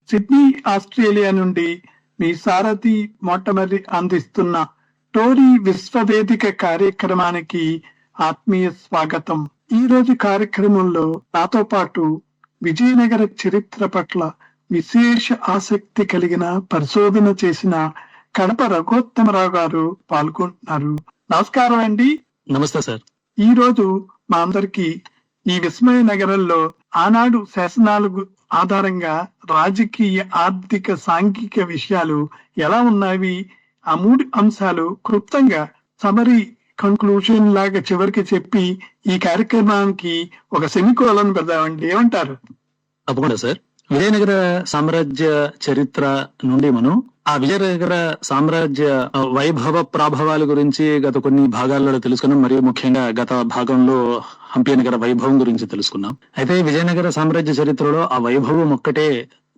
Sydney Australia నుండి మీ సారథి మొట్టమొదటి అందిస్తున్న టోరీ విశ్వవేదిక కార్యక్రమానికి ఆత్మీయ స్వాగతం. ఈ రోజు కార్యక్రమంలో నాతో పాటు విజయనగర చరిత్ర పట్ల విశేష ఆసక్తి కలిగిన పరిశోధన చేసిన కడప రఘోత్తమరావు గారు పాల్గొంటున్నారు. నమస్కారం అండి. నమస్తే సార్. ఈ రోజు మా అందరికి ఈ విస్మయ నగరంలో ఆనాడు శాసనాల ఆధారంగా రాజకీయ, ఆర్థిక, సాంఘిక విషయాలు ఎలా ఉన్నవి, ఆ 3 అంశాలు క్లుప్తంగా సమరీ కంక్లూజన్ లాగా చివరికి చెప్పి ఈ కార్యక్రమానికి ఒక సెమికోలన్ పెడదామండి. ఏమంటారు? తప్పకుండా సార్. విజయనగర సామ్రాజ్య చరిత్ర నుండి మనం ఆ విజయనగర సామ్రాజ్య వైభవ ప్రాభవాల గురించి గత కొన్ని భాగాల్లో తెలుసుకున్నాం. మరియు ముఖ్యంగా గత భాగంలో హంపి నగర వైభవం గురించి తెలుసుకున్నాం. అయితే విజయనగర సామ్రాజ్య చరిత్రలో ఆ వైభవం ఒక్కటే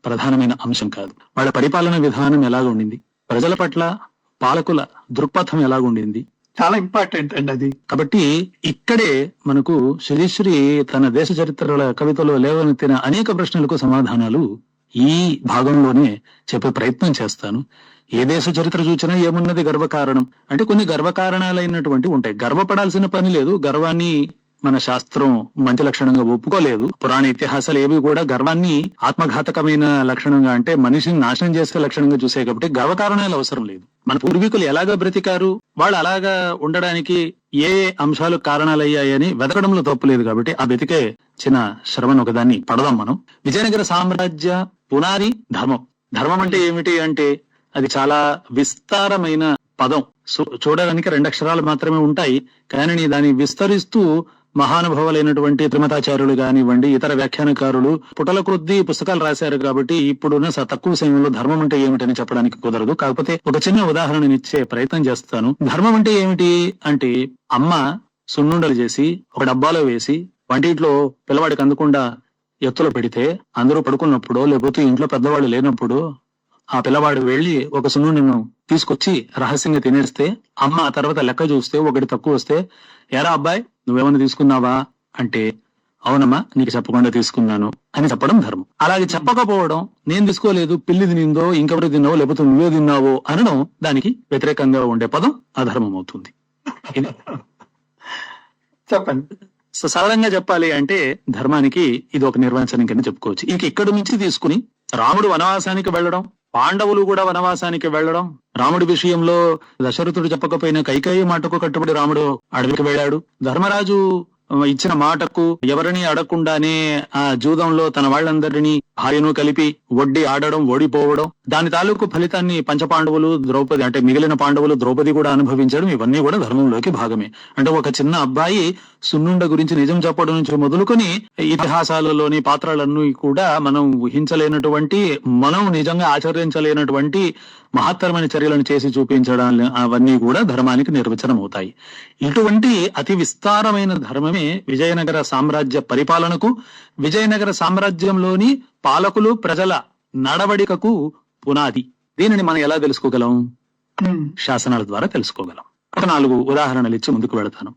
ప్రధానమైన అంశం కాదు. వాళ్ళ పరిపాలన విధానం ఎలాగ ఉండింది, ప్రజల పట్ల పాలకుల దృక్పథం ఎలాగ ఉండింది, చాలా ఇంపార్టెంట్ అండి అది. కాబట్టి ఇక్కడే మనకు శ్రీశ్రీ తన దేశ చరిత్రల కవితలో లేవనెత్తిన అనేక ప్రశ్నలకు సమాధానాలు ఈ భాగంలోనే చెప్పే ప్రయత్నం చేస్తాను. ఏ దేశ చరిత్ర చూసినా ఏమున్నది గర్వకారణం అంటే కొన్ని గర్వకారణాలైనటువంటి ఉంటాయి. గర్వపడాల్సిన పని లేదు. గర్వాన్ని మన శాస్త్రం మంచి లక్షణంగా ఒప్పుకోలేదు. పురాణ ఇతిహాసాలు ఏవి కూడా గర్వాన్ని ఆత్మఘాతకమైన లక్షణంగా, అంటే మనిషిని నాశనం చేసే లక్షణంగా చూసే కాబట్టి గర్వకారణాలు అవసరం లేదు. మన పూర్వీకులు ఎలాగా బ్రతికారు, వాళ్ళు అలాగా ఉండడానికి ఏ అంశాలు కారణాలయ్యాయని వెతకడంలో తప్పులేదు. కాబట్టి ఆ వెతికే చిన్న శ్రమను ఒకదాన్ని పడదాం మనం. విజయనగర సామ్రాజ్య పునాది ధర్మం. ధర్మం అంటే ఏమిటి అంటే అది చాలా విస్తారమైన పదం. చూడడానికి 2 అక్షరాలు మాత్రమే ఉంటాయి. కానీ దాన్ని విస్తరిస్తూ మహానుభావులైనటువంటి త్రిమతాచార్యులు కానివ్వండి, ఇతర వ్యాఖ్యానకారులు పుటల కొద్దీ పుస్తకాలు రాశారు. కాబట్టి ఇప్పుడున్న తక్కువ సమయంలో ధర్మం అంటే ఏమిటని చెప్పడానికి కుదరదు. కాకపోతే ఒక చిన్న ఉదాహరణనిచ్చే ప్రయత్నం చేస్తాను. ధర్మం అంటే ఏమిటి అంటే అమ్మ సున్నుండలు చేసి ఒక డబ్బాలో వేసి వంటింట్లో పిల్లవాడికి అందకుండా ఎత్తులో పెడితే అందరూ పడుకున్నప్పుడు, లేకపోతే ఇంట్లో పెద్దవాళ్ళు లేనప్పుడు ఆ పిల్లవాడు వెళ్లి ఒక సున్నుండను తీసుకొచ్చి రహస్యంగా తినేస్తే అమ్మ ఆ తర్వాత లెక్క చూస్తే ఒకటి తక్కువ వస్తే, ఎరా అబ్బాయి నువ్వేమన్నా తీసుకున్నావా అంటే, అవునమ్మా నీకు చెప్పకుండా తీసుకున్నాను అని చెప్పడం ధర్మం. అలాగే చెప్పకపోవడం, నేను తీసుకోలేదు పిల్లి తినిందో ఇంకెవరు తిన్నావో లేకపోతే నువ్వే తిన్నావో అనడం దానికి వ్యతిరేకంగా ఉండే పదం అధర్మం అవుతుంది. చెప్పండి. సరళంగా చెప్పాలి అంటే ధర్మానికి ఇది ఒక నిర్వచనం కింద చెప్పుకోవచ్చు. ఇంక ఇక్కడి నుంచి తీసుకుని రాముడు వనవాసానికి వెళ్లడం, పాండవులు కూడా వనవాసానికి వెళ్లడం, రాముడి విషయంలో దశరథుడు చెప్పకపోయినా కైకేయి మాటకు కట్టుబడి రాముడు అడవికి వెళ్ళాడు. ధర్మరాజు ఇచ్చిన మాటకు ఎవరిని అడగకుండానే ఆ జూదంలో తన వాళ్ళందరినీ భార్యను కలిపి వడ్డీ ఆడడం, ఓడిపోవడం, దాని తాలూకు ఫలితాన్ని పంచపాండవులు, ద్రౌపది అంటే మిగిలిన పాండవులు, ద్రౌపది కూడా అనుభవించడం, ఇవన్నీ కూడా ధర్మంలోకి భాగమే. అంటే ఒక చిన్న అబ్బాయి సున్నుండ గురించి నిజం చెప్పడం నుంచి మొదలుకొని ఇతిహాసాలలోని పాత్రలన్నీ కూడా మనం ఊహించలేనటువంటి, మనం నిజంగా ఆచరించలేనటువంటి మహత్తరమైన చర్యలను చేసి చూపించడం, అవన్నీ కూడా ధర్మానికి నిర్వచనం అవుతాయి. ఇటువంటి అతి విస్తారమైన ధర్మమే విజయనగర సామ్రాజ్య పరిపాలనకు, విజయనగర సామ్రాజ్యంలోని పాలకులు, ప్రజల నడవడికకు పునాది. దీనిని మనం ఎలా తెలుసుకోగలం? శాసనాల ద్వారా తెలుసుకోగలం. ఒక 4 ఉదాహరణలు ఇచ్చి ముందుకు వెళతాను.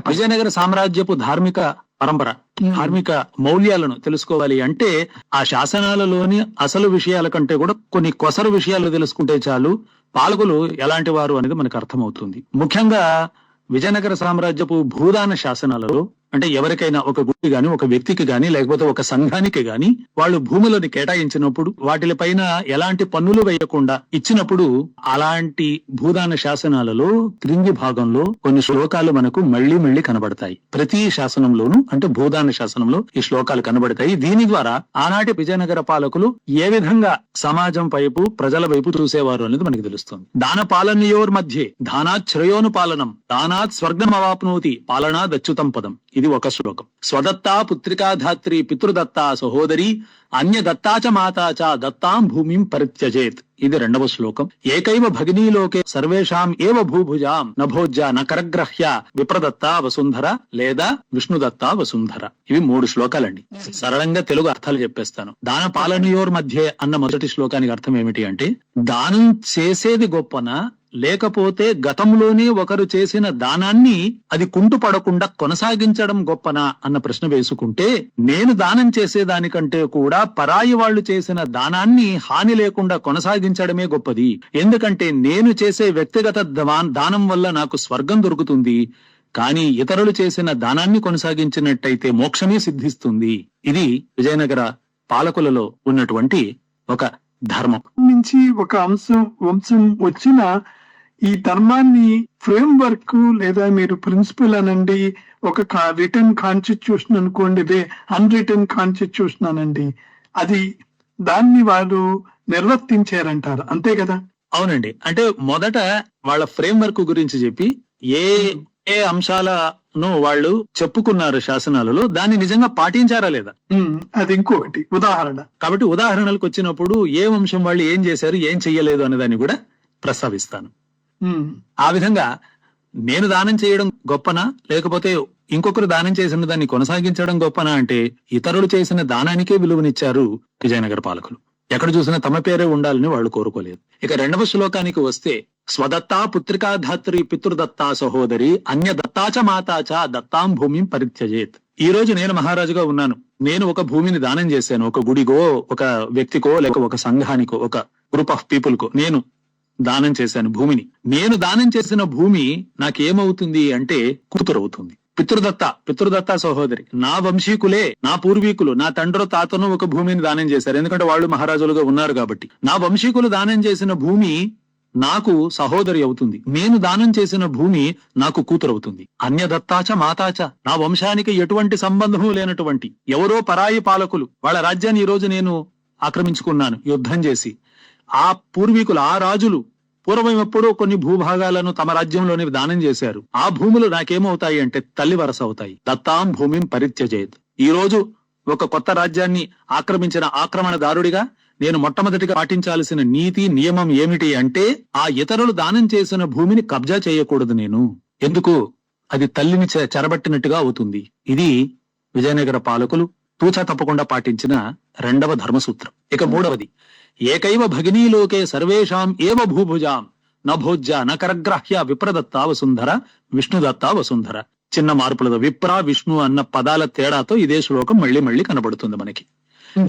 విజయనగర సామ్రాజ్యపు ధార్మిక పరంపర, ధార్మిక మౌల్యాలను తెలుసుకోవాలి అంటే ఆ శాసనాలలోని అసలు విషయాల కంటే కూడా కొన్ని కొసరు విషయాలు తెలుసుకుంటే చాలు పాలకులు ఎలాంటి వారు అనేది మనకు అర్థమవుతుంది. ముఖ్యంగా విజయనగర సామ్రాజ్యపు భూదాన శాసనాలలో అంటే ఎవరికైనా ఒక గుడి గాని, ఒక వ్యక్తికి గాని, లేకపోతే ఒక సంఘానికి గాని వాళ్ళు భూములను కేటాయించినప్పుడు వాటిపైన ఎలాంటి పన్నులు వేయకుండా ఇచ్చినప్పుడు అలాంటి భూదాన శాసనాలలో క్రింది భాగంలో కొన్ని శ్లోకాలు మనకు మళ్లీ కనబడతాయి. ప్రతి శాసనంలోనూ అంటే భూదాన శాసనంలో ఈ శ్లోకాలు కనబడతాయి. దీని ద్వారా ఆనాటి విజయనగర పాలకులు ఏ విధంగా సమాజం వైపు, ప్రజల వైపు చూసేవారు అనేది మనకు తెలుస్తుంది. దాన పాలనయోర్ మధ్యే దానాత్ శ్రేయోను పాలనం, దానాత్ స్వర్గమవాప్నోతి పాలనాదచ్యుతం పదం. ఇది ఒక శ్లోకం. స్వదత్తా పుత్రికా ధాత్రి పితృదత్తా సహోదరి అన్యదత్తాచ మాతాచ దత్తాం భూమిం పరిత్యజేత్. ఇది 2వ శ్లోకం. ఏకైవ భగినీలోకే సర్వేషాం ఏవ భూభుజాం నభోజ్య నకరగ్రహ్య విప్రదత్తా వసుంధర లేదా విష్ణుదత్తా వసుంధర. ఇవి 3 శ్లోకాలండి. సరళంగా తెలుగు అర్థాలు చెప్పేస్తాను. దాన పాలనయోర్ మధ్య అన్న మొదటి శ్లోకానికి అర్థం ఏమిటి అంటే దానం చేసేది గొప్పనా లేకపోతే గతంలోనే ఒకరు చేసిన దానాన్ని అది కుంటుపడకుండా కొనసాగించడం గొప్పనా అన్న ప్రశ్న వేసుకుంటే, నేను దానం చేసేదానికంటే కూడా పరాయి వాళ్ళు చేసిన దానాన్ని హాని లేకుండా కొనసాగించడమే గొప్పది. ఎందుకంటే నేను చేసే వ్యక్తిగత దానం వల్ల నాకు స్వర్గం దొరుకుతుంది, కానీ ఇతరులు చేసిన దానాన్ని కొనసాగించినట్టయితే మోక్షమే సిద్ధిస్తుంది. ఇది విజయనగర పాలకులలో ఉన్నటువంటి ఒక ధర్మం నుంచి ఒక వంశం వచ్చిన ఈ ధర్మాన్ని ఫ్రేమ్వర్క్ లేదా మీరు ప్రిన్సిపల్ అనండి, ఒక రిటర్న్ కాన్స్టిట్యూషన్ అనుకోండి, అన్రిటర్న్ కాన్స్టిట్యూషన్ అనండి, అది దాన్ని వారు నిర్వర్తించారంటారు, అంతే కదా? అవునండి. అంటే మొదట వాళ్ళ ఫ్రేమ్వర్క్ గురించి చెప్పి ఏ ఏ అంశాలను వాళ్ళు చెప్పుకున్నారు శాసనాలలో, దాన్ని నిజంగా పాటించారా లేదా, అది ఇంకొకటి ఉదాహరణ. కాబట్టి ఉదాహరణలకు వచ్చినప్పుడు ఏ వంశం వాళ్ళు ఏం చేశారు, ఏం చెయ్యలేదు అనే దాన్ని కూడా ప్రస్తావిస్తాను. ఆ విధంగా నేను దానం చేయడం గొప్పనా, లేకపోతే ఇంకొకరు దానం చేసిన దాన్ని కొనసాగించడం గొప్పనా అంటే, ఇతరులు చేసిన దానానికే విలువనిచ్చారు విజయనగర పాలకులు. ఎక్కడ చూసినా తమ పేరే ఉండాలని వాళ్ళు కోరుకోలేదు. ఇక రెండవ శ్లోకానికి వస్తే, స్వదత్తా పుత్రికా ధాత్రి పితృదత్తా సహోదరి అన్య దత్తాచ మాతాచ దత్తాం భూమిం పరిత్యజేత్. ఈ రోజు నేను మహారాజుగా ఉన్నాను, నేను ఒక భూమిని దానం చేశాను, ఒక గుడికో, ఒక వ్యక్తికో, లేక ఒక సంఘానికో, ఒక గ్రూప్ ఆఫ్ పీపుల్ కో నేను దానం చేశాను భూమిని. నేను దానం చేసిన భూమి నాకేమవుతుంది అంటే కూతురు అవుతుంది. పితృదత్త సహోదరి, నా వంశీకులే, నా పూర్వీకులు, నా తండ్రి తాతను ఒక భూమిని దానం చేశారు, ఎందుకంటే వాళ్ళు మహారాజులుగా ఉన్నారు కాబట్టి. నా వంశీకులు దానం చేసిన భూమి నాకు సహోదరి అవుతుంది, నేను దానం చేసిన భూమి నాకు కూతురు అవుతుంది. అన్యదత్తాచ మాతాచ, నా వంశానికి ఎటువంటి సంబంధము లేనటువంటి ఎవరో పరాయి పాలకులు వాళ్ళ రాజ్యాన్ని ఈ రోజు నేను ఆక్రమించుకున్నాను యుద్ధం చేసి. ఆ పూర్వీకులు, ఆ రాజులు పూర్వం ఎప్పుడో కొన్ని భూభాగాలను తమ రాజ్యంలోని దానం చేశారు, ఆ భూములు నాకేమవుతాయి అంటే తల్లి వరస అవుతాయి. దత్తాం భూమిం పరిత్యజేత్. ఈ రోజు ఒక కొత్త రాజ్యాన్ని ఆక్రమించిన ఆక్రమణదారుడిగా నేను మొట్టమొదటిగా పాటించాల్సిన నీతి నియమం ఏమిటి అంటే, ఆ ఇతరులు దానం చేసిన భూమిని కబ్జా చేయకూడదు నేను. ఎందుకు? అది తల్లిని చెరబట్టినట్టుగా అవుతుంది. ఇది విజయనగర పాలకులు తూచా తప్పకుండా పాటించిన రెండవ ధర్మసూత్రం. ఇక మూడవది, ఏకైవ భగినీలోకే సర్వేషాం ఏవ భూభుజాం నభోజ్య నకరగ్రాహ్య విప్రదత్తా వసుంధర విష్ణుదత్తా వసుంధర. చిన్న మార్పులతో విప్ర విష్ణు అన్న పదాల తేడాతో ఇదే శ్లోకం మళ్ళీ కనబడుతుంది మనకి.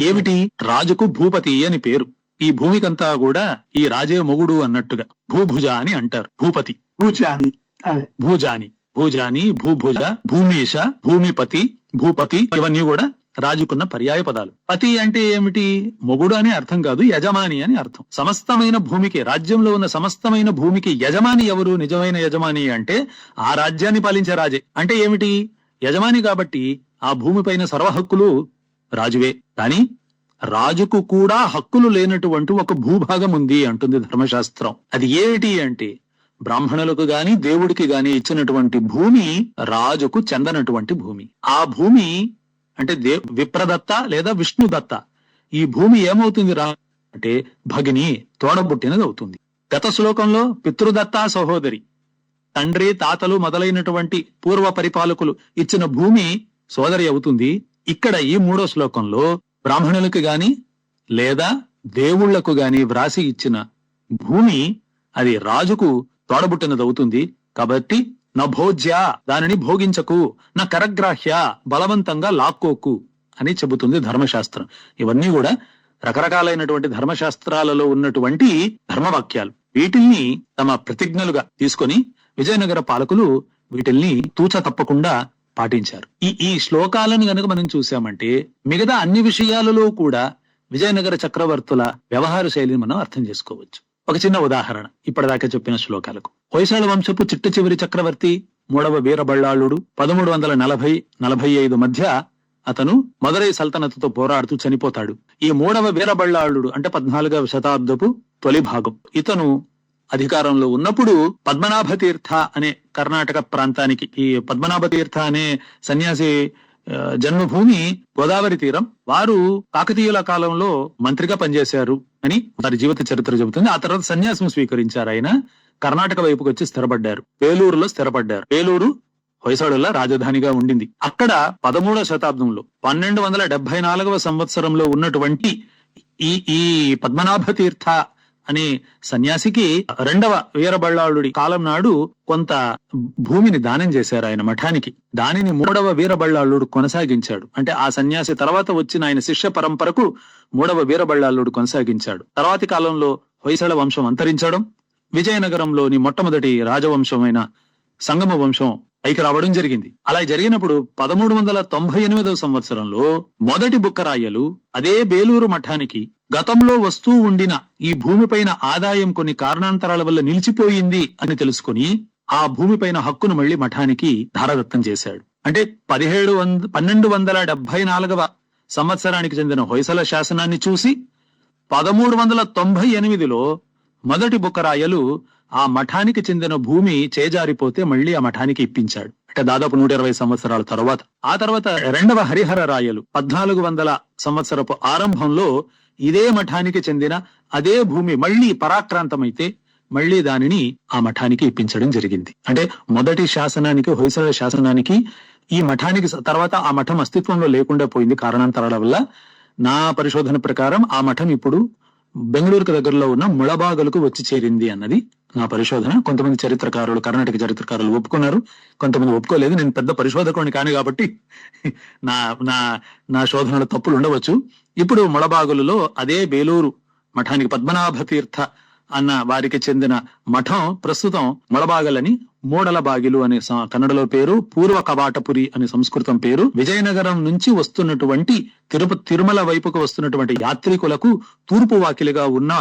ఏమిటి? రాజుకు భూపతి అని పేరు. ఈ భూమికంతా కూడా ఈ రాజే మొగుడు అన్నట్టుగా భూభుజ అని అంటారు. భూపతి, భూజాని, భూభుజ, భూమీష, భూమిపతి, భూపతి, ఇవన్నీ కూడా రాజుకున్న పర్యాయ పదాలు. పతి అంటే ఏమిటి? మొగుడు అనే అర్థం కాదు, యజమాని అని అర్థం. సమస్తమైన భూమికి, రాజ్యంలో ఉన్న సమస్తమైన భూమికి యజమాని ఎవరు? నిజమైన యజమాని అంటే ఆ రాజ్యాన్ని పాలించే రాజే. అంటే ఏమిటి? యజమాని కాబట్టి ఆ భూమిపైన సర్వ హక్కులు రాజువే. కానీ రాజుకు కూడా హక్కులు లేనటువంటి ఒక భూభాగం ఉంది అంటుంది ధర్మశాస్త్రం. అది ఏమిటి అంటే, బ్రాహ్మణులకు గాని దేవుడికి గాని ఇచ్చినటువంటి భూమి రాజుకు చెందనటువంటి భూమి. ఆ భూమి అంటే విప్రదత్త లేదా విష్ణుదత్త. ఈ భూమి ఏమవుతుంది రా అంటే భగిని, తోడబుట్టినది అవుతుంది. గత శ్లోకంలో పితృదత్తా సహోదరి, తండ్రి తాతలు మొదలైనటువంటి పూర్వ పరిపాలకులు ఇచ్చిన భూమి సోదరి అవుతుంది. ఇక్కడ ఈ మూడో శ్లోకంలో బ్రాహ్మణులకు గాని లేదా దేవుళ్లకు గాని వ్రాసి ఇచ్చిన భూమి అది రాజుకు తోడబుట్టినది అవుతుంది. కాబట్టి నా భోజ్య, దానిని భోగించకు, నా కరగ్రాహ్య, బలవంతంగా లాక్కోకు అని చెబుతుంది ధర్మశాస్త్రం. ఇవన్నీ కూడా రకరకాలైనటువంటి ధర్మశాస్త్రాలలో ఉన్నటువంటి ధర్మవాక్యాలు. వీటిల్ని తమ ప్రతిజ్ఞలుగా తీసుకొని విజయనగర పాలకులు వీటిల్ని తూచా తప్పకుండా పాటించారు. ఈ శ్లోకాలను గనక మనం చూసామంటే మిగతా అన్ని విషయాలలో కూడా విజయనగర చక్రవర్తుల వ్యవహార శైలిని మనం అర్థం చేసుకోవచ్చు. ఒక చిన్న ఉదాహరణ ఇప్పటిదాకా చెప్పిన శ్లోకాలకు. హొయసాల వంశపు చిట్ట చివరి చక్రవర్తి మూడవ వీరబళ్ళాళుడు 1340-45 మధ్య అతను మదురై సల్తనతుతో పోరాడుతూ చనిపోతాడు. ఈ మూడవ వీరబళ్ళాళుడు అంటే 14వ శతాబ్దపు తొలి భాగం. ఇతను అధికారంలో ఉన్నప్పుడు పద్మనాభ తీర్థ అనే కర్ణాటక ప్రాంతానికి, ఈ పద్మనాభ తీర్థ అనే సన్యాసి జన్మభూమి గోదావరి తీరం. వారు కాకతీయుల కాలంలో మంత్రిగా పనిచేశారు అని వారి జీవిత చరిత్ర చెబుతుంది. ఆ తర్వాత సన్యాసం స్వీకరించారు. ఆయన కర్ణాటక వైపుకి వచ్చి స్థిరపడ్డారు. వేలూరులో స్థిరపడ్డారు. వేలూరు హొయసడుల రాజధానిగా ఉండింది. అక్కడ 13వ శతాబ్దంలో 1274వ సంవత్సరంలో ఉన్నటువంటి ఈ పద్మనాభ తీర్థ అనే సన్యాసికి రెండవ వీరబళ్ళాళుడి కాలం నాడు కొంత భూమిని దానం చేశారు ఆయన మఠానికి. దానిని మూడవ వీరబళ్ళాళుడు కొనసాగించాడు. అంటే ఆ సన్యాసి తర్వాత వచ్చిన ఆయన శిష్య పరంపరకు మూడవ వీరబళ్ళాళుడు కొనసాగించాడు. తర్వాతి కాలంలో హొయసళ వంశం అంతరించడం, విజయనగరంలోని మొట్టమొదటి రాజవంశమైన సంగమ వంశం పైకి రావడం జరిగింది. అలా జరిగినప్పుడు 1398వ సంవత్సరంలో మొదటి బుక్కరాయలు అదే బేలూరు మఠానికి గతంలో వస్తూ ఉండిన ఈ భూమిపైన ఆదాయం కొన్ని కారణాంతరాల వల్ల నిలిచిపోయింది అని తెలుసుకుని ఆ భూమిపైన హక్కును మళ్లీ మఠానికి ధారదత్తం చేశాడు. అంటే 1274వ సంవత్సరానికి చెందిన హొయసల శాసనాన్ని చూసి 1398లో మొదటి బుక్కరాయలు ఆ మఠానికి చెందిన భూమి చేజారిపోతే మళ్లీ ఆ మఠానికి ఇప్పించాడు. అంటే దాదాపు 120 సంవత్సరాల తర్వాత. ఆ తర్వాత రెండవ హరిహర రాయలు 1400 సంవత్సరపు ఆరంభంలో ఇదే మఠానికి చెందిన అదే భూమి మళ్లీ పరాక్రాంతమైతే మళ్లీ దానిని ఆ మఠానికి ఇప్పించడం జరిగింది. అంటే మొదటి శాసనానికి, హొయసల శాసనానికి, ఈ మఠానికి తర్వాత ఆ మఠం అస్తిత్వంలో లేకుండా పోయింది కారణాంతరాల వల్ల. నా పరిశోధన ప్రకారం ఆ మఠం ఇప్పుడు బెంగళూరుకు దగ్గరలో ఉన్న ముళబాగలకు వచ్చి చేరింది అన్నది నా పరిశోధన. కొంతమంది చరిత్రకారులు, కర్ణాటక చరిత్రకారులు ఒప్పుకున్నారు, కొంతమంది ఒప్పుకోలేదు. నేను పెద్ద పరిశోధకుడిని కాని కాబట్టి నా నా నా శోధనలో తప్పులు ఉండవచ్చు. ఇప్పుడు ముళబాగులలో అదే బేలూరు మఠానికి పద్మనాభ తీర్థ అన్న వారికి చెందిన మఠం ప్రస్తుతం ముళబాగలని మూడలబాగిలు అనే కన్నడలో పేరు, పూర్వ కవాటపురి అనే సంస్కృతం పేరు. విజయనగరం నుంచి వస్తున్నటువంటి తిరుమల వైపుకు వస్తున్నటువంటి యాత్రికులకు తూర్పు వాకిలిగా ఉన్న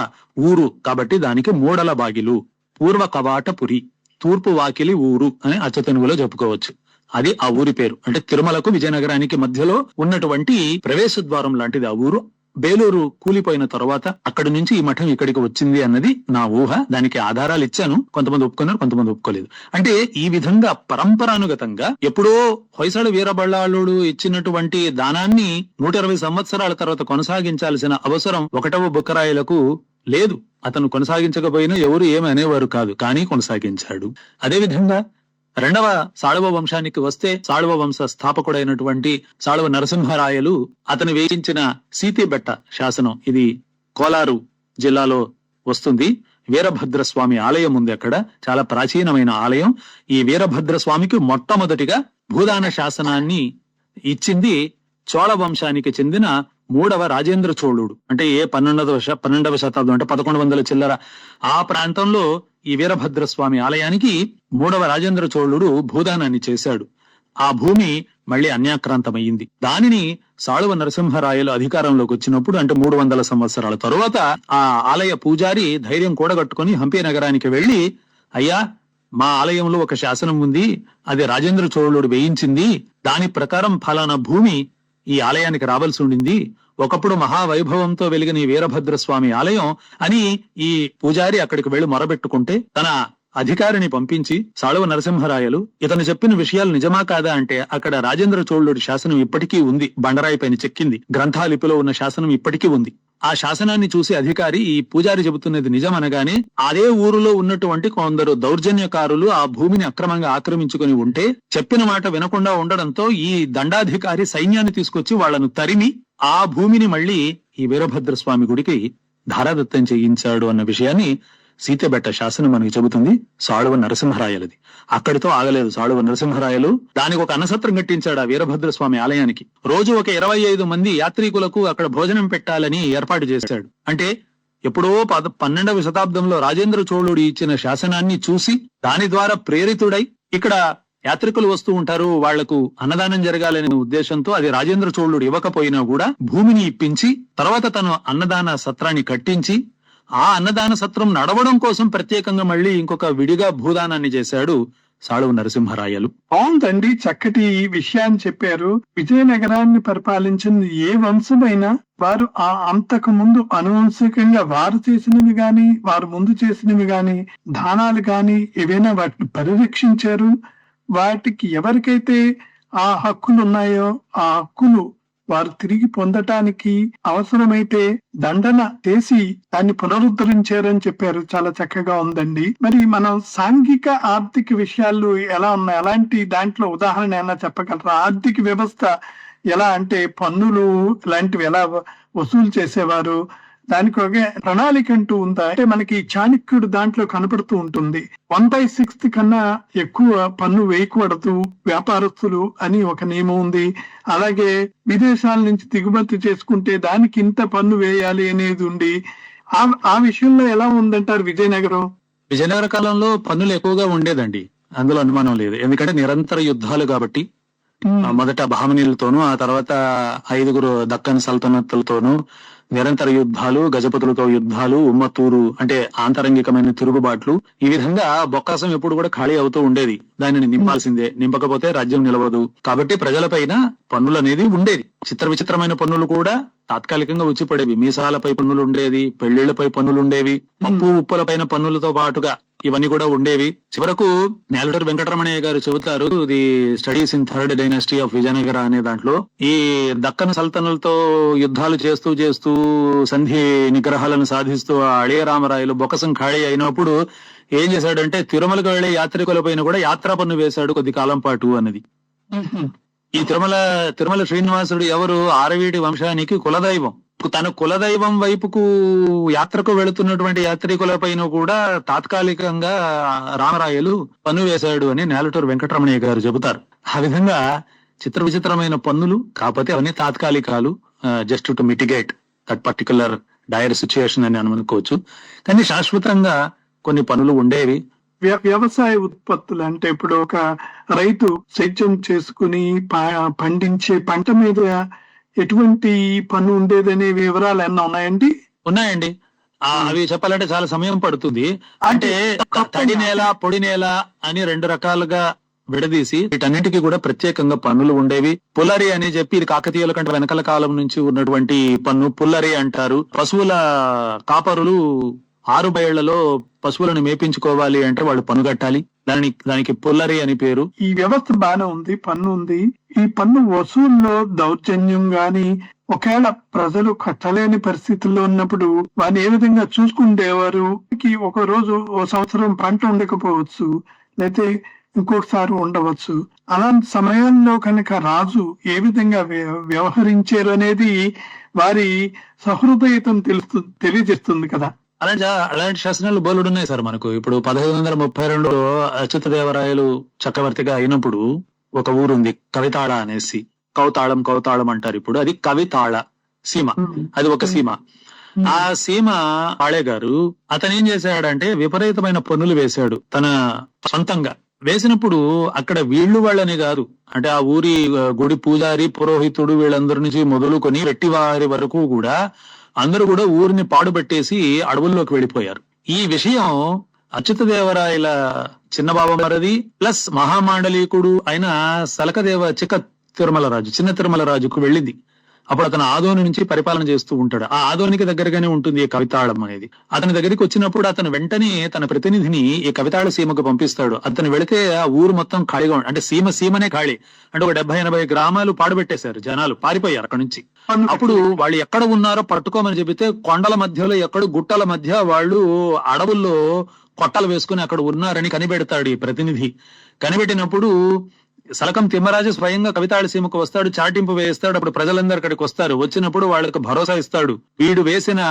ఊరు కాబట్టి దానికి మూడలబాగిలు, పూర్వ కవాటపురి, తూర్పు వాకిలి ఊరు అని అచ్చతెనుగులో చెప్పుకోవచ్చు. అది ఆ ఊరి పేరు. అంటే తిరుమలకు విజయనగరానికి మధ్యలో ఉన్నటువంటి ప్రవేశ ద్వారం లాంటిది ఆ ఊరు. బేలూరు కూలిపోయిన తర్వాత అక్కడి నుంచి ఈ మఠం ఇక్కడికి వచ్చింది అన్నది నా ఊహ. దానికి ఆధారాలు ఇచ్చాను. కొంతమంది ఒప్పుకున్నారు, కొంతమంది ఒప్పుకోలేదు. అంటే ఈ విధంగా పరంపరానుగతంగా ఎప్పుడో హొయసళ వీరబళ్ళాళుడు ఇచ్చినటువంటి దానాన్ని 120 సంవత్సరాల తర్వాత కొనసాగించాల్సిన అవసరం ఒకటవ బుక్కరాయలకు లేదు. అతను కొనసాగించకపోయినా ఎవరు ఏమి అనేవారు కాదు, కానీ కొనసాగించాడు. అదేవిధంగా రెండవ సాళవ వంశానికి వస్తే, సాళవ వంశ స్థాపకుడైనటువంటి సాళవ నరసింహరాయలు అతను వేయించిన సీతిబెట్ట శాసనం, ఇది కోలారు జిల్లాలో వస్తుంది. వీరభద్రస్వామి ఆలయం ఉంది అక్కడ, చాలా ప్రాచీనమైన ఆలయం. ఈ వీరభద్రస్వామికి మొట్టమొదటిగా భూదాన శాసనాన్ని ఇచ్చింది చోళ వంశానికి చెందిన మూడవ రాజేంద్ర చోళుడు. అంటే 12వ శతాబ్దం, అంటే 1100 చిల్లర ఆ ప్రాంతంలో ఈ వీరభద్రస్వామి ఆలయానికి మూడవ రాజేంద్ర చోళుడు భూదానాన్ని చేశాడు. ఆ భూమి మళ్లీ అన్యాక్రాంతమయ్యింది. దానిని సాళవ నరసింహరాయలు అధికారంలోకి వచ్చినప్పుడు, అంటే 300 సంవత్సరాల తరువాత, ఆ ఆలయ పూజారి ధైర్యం కూడగట్టుకుని హంపి నగరానికి వెళ్లి, అయ్యా మా ఆలయంలో ఒక శాసనం ఉంది, అది రాజేంద్ర చోళుడు వేయించింది, దాని ప్రకారం ఫలానా భూమి ఈ ఆలయానికి రావాల్సి ఉండింది, ఒకప్పుడు మహావైభవంతో వెలిగిన ఈ వీరభద్రస్వామి ఆలయం అని ఈ పూజారి అక్కడికి వెళ్లి మొరబెట్టుకుంటే తన అధికారిని పంపించి సాళవ నరసింహరాయలు ఇతను చెప్పిన విషయాలు నిజమా కాదా అంటే, అక్కడ రాజేంద్ర చోళుడి శాసనం ఇప్పటికీ ఉంది, బండరాయి పైన చెక్కింది, గ్రంథాలిపిలో ఉన్న శాసనం ఇప్పటికీ ఉంది. ఆ శాసనాన్ని చూసి అధికారి ఈ పూజారి చెబుతున్నది నిజమనగానే అదే ఊరిలో ఉన్నటువంటి కొందరు దౌర్జన్యకారులు ఆ భూమిని అక్రమంగా ఆక్రమించుకుని ఉంటే చెప్పిన మాట వినకుండా ఉండడంతో ఈ దండాధికారి సైన్యాన్ని తీసుకొచ్చి వాళ్లను తరిమి ఆ భూమిని మళ్లీ ఈ వీరభద్రస్వామి గుడికి ధారాదత్తం చేయించాడు అన్న విషయాన్ని సీతబెట్ట శాసనం మనకి చెబుతుంది. సాళవ నరసింహరాయలది. అక్కడితో ఆగలేదు సాళవ నరసింహరాయలు. దానికి ఒక అన్నసత్రం కట్టించాడు ఆ వీరభద్రస్వామి ఆలయానికి. రోజు ఒక 25 మంది యాత్రికులకు అక్కడ భోజనం పెట్టాలని ఏర్పాటు చేశాడు. అంటే ఎప్పుడో 12వ శతాబ్దంలో రాజేంద్ర చోళుడు ఇచ్చిన శాసనాన్ని చూసి దాని ద్వారా ప్రేరితుడై ఇక్కడ యాత్రికులు వస్తూ ఉంటారు, వాళ్లకు అన్నదానం జరగాలనే ఉద్దేశంతో, అది రాజేంద్ర చోళుడు ఇవ్వకపోయినా కూడా భూమిని ఇప్పించి తర్వాత తను అన్నదాన సత్రాన్ని కట్టించి ఆ అన్నదాన సత్రం నడవడం కోసం ప్రత్యేకంగా మళ్లీ ఇంకొక విడిగా భూదానాన్ని చేశాడు సాళవ నరసింహరాయలు. బాగుందండి, చక్కటి విషయాన్ని చెప్పారు. విజయనగరాన్ని పరిపాలించిన ఏ వంశమైనా వారు ఆ అంతకు ముందు అనువంశికంగా వారు చేసినవి గాని, వారు ముందు చేసినవి గాని, దానాలు గాని ఏవైనా వాటిని పరిరక్షించారు. వాటికి ఎవరికైతే ఆ హక్కులు ఉన్నాయో ఆ హక్కులు వారు తిరిగి పొందటానికి అవసరమైతే దండన చేసి దాన్ని పునరుద్ధరించారని చెప్పారు. చాలా చక్కగా ఉందండి. మరి మనం సాంఘిక ఆర్థిక విషయాలు ఎలా ఉన్నాయి, ఎలాంటి దాంట్లో ఉదాహరణ ఏమైనా చెప్పగలరా? ఆర్థిక వ్యవస్థ ఎలా అంటే పన్నులు లాంటివి ఎలా వసూలు చేసేవారు, దానికి ఒక ప్రణాళిక అంటూ ఉందా? అంటే మనకి చాణక్యుడు దాంట్లో కనపడుతూ ఉంటుంది. 1/6 కన్నా ఎక్కువ పన్ను వేయకూడదు వ్యాపారస్తులు అని ఒక నియమం ఉంది. అలాగే విదేశాల నుంచి దిగుమతి చేసుకుంటే దానికి ఇంత పన్ను వేయాలి అనేది ఉంది. ఆ విషయంలో ఎలా ఉందంటారు విజయనగరం? విజయనగర కాలంలో పన్నులు ఎక్కువగా ఉండేదండి, అందులో అనుమానం లేదు. ఎందుకంటే నిరంతర యుద్ధాలు కాబట్టి మొదట బహమనీలతోనూ, ఆ తర్వాత 5 దక్కన్ సల్తనత్తులతోనూ నిరంతర యుద్ధాలు, గజపతులతో యుద్ధాలు, ఉమ్మత్తూరు అంటే ఆంతరంగికమైన తిరుగుబాట్లు, ఈ విధంగా బొక్కాసం ఎప్పుడు కూడా ఖాళీ అవుతూ ఉండేది. దానిని నింపాల్సిందే, నింపకపోతే రాజ్యం నిలవదు. కాబట్టి ప్రజలపైన పన్నులు అనేది ఉండేది. విచిత్రమైన పన్నులు కూడా తాత్కాలికంగా వచ్చిపడేవి. మీసాలపై పన్నులు ఉండేది, పెళ్లిళ్లపై పన్నులు ఉండేవి, పప్పు ఉప్పులపైన పన్నులతో పాటుగా ఇవన్నీ కూడా ఉండేవి. చివరకు నేలటూరు వెంకటరమణయ్య గారు చెబుతారు, the studies in third dynasty of Vijayanagara అనే దాంట్లో, ఈ దక్కన్ సల్తనలతో యుద్ధాలు చేస్తూ సంధి నిగ్రహాలను సాధిస్తూ ఆ అళియ రామరాయలు బొక్కసం ఖాళీ అయినప్పుడు ఏం చేశాడంటే తిరుమలకు వెళ్లే యాత్రికులపైన కూడా యాత్రా పన్ను వేశాడు కొద్ది కాలం పాటు అన్నది. ఈ తిరుమల శ్రీనివాసుడు ఎవరు? ఆరవీటి వంశానికి కులదైవం. తన కులదైవం వైపుకు యాత్రకు వెళుతున్నటువంటి యాత్రికులపైన కూడా తాత్కాలికంగా రామరాయలు పన్ను వేశాడు అని నేలటూరు వెంకటరమణయ్య గారు చెబుతారు. ఆ విధంగా విచిత్రమైన పన్నులు, కాకపోతే అవన్నీ తాత్కాలికాలు, just to mitigate that particular dire situation అని అనుకోవచ్చు. కానీ శాశ్వతంగా కొన్ని పన్నులు ఉండేవి. వ్యవసాయ ఉత్పత్తులు అంటే ఇప్పుడు ఒక రైతు సేద్యం చేసుకుని పండించే పంట మీద ఎటువంటి పన్ను ఉండేదనే వివరాలు ఏమన్నా ఉన్నాయండి? ఉన్నాయండి. అవి చెప్పాలంటే చాలా సమయం పడుతుంది. అంటే తడి నేల, పొడి నేల అని 2 రకాలుగా విడదీసి వీటన్నిటికీ కూడా ప్రత్యేకంగా పన్నులు ఉండేవి. పుల్లరి అని చెప్పి, ఇది కాకతీయుల కంటే వెనకల కాలం నుంచి ఉన్నటువంటి పన్ను పుల్లరి అంటారు. పశువుల కాపరులు 6 బయళ్లలో పశువులను మేపించుకోవాలి అంటే వాళ్ళు పన్ను కట్టాలి. దానికి పుల్లరి అని పేరు. ఈ వ్యవస్థ బానే ఉంది, పన్ను ఉంది. ఈ పన్ను వసూల్లో దౌర్జన్యం గాని, ఒకవేళ ప్రజలు కట్టలేని పరిస్థితుల్లో ఉన్నప్పుడు వారిని ఏ విధంగా చూసుకుండేవారు? ఒక రోజు ఓ సంవత్సరం పంట ఉండకపోవచ్చు, లేకపోతే ఇంకొకసారి ఉండవచ్చు. అలాంటి సమయాల్లో కనుక రాజు ఏ విధంగా వ్యవహరించారు అనేది వారి సహృదయతను తెలియజేస్తుంది కదా. అలాంటి శాసనాలు బోలుడు ఉన్నాయి సార్ మనకు. ఇప్పుడు 1532లో అచ్యుతదేవరాయలు చక్రవర్తిగా అయినప్పుడు ఒక ఊరుంది కవితాళ అనేసి. కౌతాళం అంటారు ఇప్పుడు. అది కవితాళ సీమ, అది ఒక సీమ. ఆ సీమ ఆళే గారు అతను ఏం చేశాడంటే విపరీతమైన పన్నులు వేశాడు తన సొంతంగా. వేసినప్పుడు అక్కడ వాళ్ళని కాదు, అంటే ఆ ఊరి గుడి పూజారి, పురోహితుడు, వీళ్ళందరి నుంచి మొదలుకొని వెట్టివారి వరకు కూడా అందరూ కూడా ఊరిని పాడుబట్టేసి అడవుల్లోకి వెళ్ళిపోయారు. ఈ విషయం అచ్యుతదేవరాయల చిన్న బావమరిది ప్లస్ మహామాండలీకుడు అయిన చిన్న తిరుమల రాజుకు వెళ్ళింది. అప్పుడు అతను ఆదోని నుంచి పరిపాలన చేస్తూ ఉంటాడు. ఆ ఆదోనికి దగ్గరగానే ఉంటుంది ఈ కవితాళం అనేది. అతని దగ్గరికి వచ్చినప్పుడు అతను వెంటనే తన ప్రతినిధిని ఈ కవితాళ సీమకు పంపిస్తాడు. అతను వెళితే ఆ ఊరు మొత్తం ఖాళీగా అంటే సీమనే ఖాళీ. అంటే ఒక 70-80 గ్రామాలు పాడుపెట్టేశారు, జనాలు పారిపోయారు అక్కడి నుంచి. అప్పుడు వాళ్ళు ఎక్కడ ఉన్నారో పట్టుకోమని చెబితే కొండల మధ్యలో గుట్టల మధ్య వాళ్ళు అడవుల్లో కొట్టలు వేసుకుని అక్కడ ఉన్నారని కనిపెడతాడు ఈ ప్రతినిధి. కనిపెట్టినప్పుడు సలకం తిమ్మరాజు స్వయంగా కవితాళ సీమకు వస్తాడు, చాటింపు వేస్తాడు. అప్పుడు ప్రజలందరూ అక్కడికి వస్తారు. వచ్చినప్పుడు వాళ్ళకి భరోసా ఇస్తాడు, వీడు వేసిన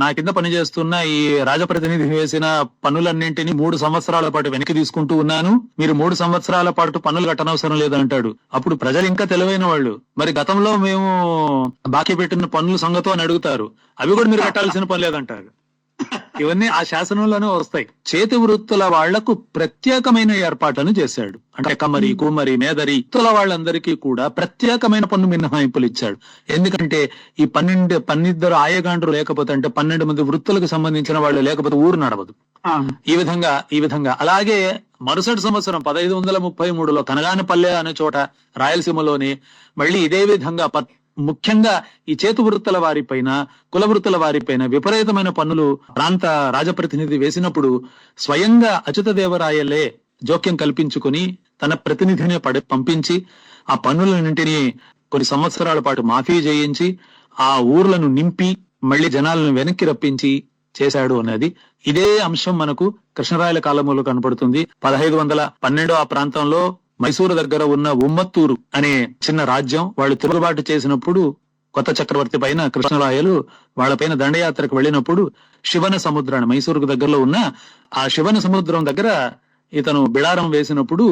నా కింద పనిచేస్తున్న ఈ రాజప్రతినిధి వేసిన పన్నులన్నింటినీ 3 సంవత్సరాల పాటు వెనక్కి తీసుకుంటూ ఉన్నాను, మీరు 3 సంవత్సరాల పాటు పన్నులు కట్టనవసరం లేదంటాడు. అప్పుడు ప్రజలు ఇంకా తెలివైన వాళ్ళు, మరి గతంలో మేము బాకీ పెట్టిన పన్నుల సంగతో అని అడుగుతారు. అవి కూడా మీరు కట్టాల్సిన పని లేదంటారు. ఇవన్నీ ఆ శాసనంలోనే వస్తాయి. చేతి వృత్తుల వాళ్లకు ప్రత్యేకమైన ఏర్పాట్లను చేశాడు. అంటే కమ్మరి, కుమ్మరి, మేదరి వృత్తుల వాళ్ళందరికీ కూడా ప్రత్యేకమైన పన్ను మినహాయింపులు ఇచ్చాడు. ఎందుకంటే ఈ 12 ఆయగాండ్రు లేకపోతే, అంటే 12 మంది వృత్తులకు సంబంధించిన వాళ్ళు లేకపోతే ఊరు నడవదు. ఈ విధంగా అలాగే మరుసటి సంవత్సరం 1533లో కనగానపల్లె అనే చోట రాయలసీమలోని మళ్ళీ ఇదే విధంగా ముఖ్యంగా ఈ చేతు వృత్తుల వారిపైన, కుల వృత్తుల వారిపైన విపరీతమైన పన్నులు ప్రాంత రాజప్రతినిధి వేసినప్పుడు స్వయంగా అచ్యుతదేవరాయలే జోక్యం కల్పించుకుని తన ప్రతినిధిని పంపించి ఆ పన్నులన్నింటినీ కొన్ని సంవత్సరాల పాటు మాఫీ చేయించి ఆ ఊర్లను నింపి మళ్లీ జనాలను వెనక్కి రప్పించి చేశాడు అనేది. ఇదే అంశం మనకు కృష్ణరాయల కాలంలో కనపడుతుంది. 1512 ఆ ప్రాంతంలో మైసూరు దగ్గర ఉన్న ఉమ్మత్తూరు అనే చిన్న రాజ్యం వాళ్ళు తిరుగుబాటు చేసినప్పుడు కొత్త చక్రవర్తి పైన కృష్ణరాయలు వాళ్ళపైన దండయాత్రకు వెళ్ళినప్పుడు శివన సముద్రాన్ని, మైసూరుకు దగ్గరలో ఉన్న ఆ శివన సముద్రం దగ్గర ఇతను బిడారం వేసినప్పుడు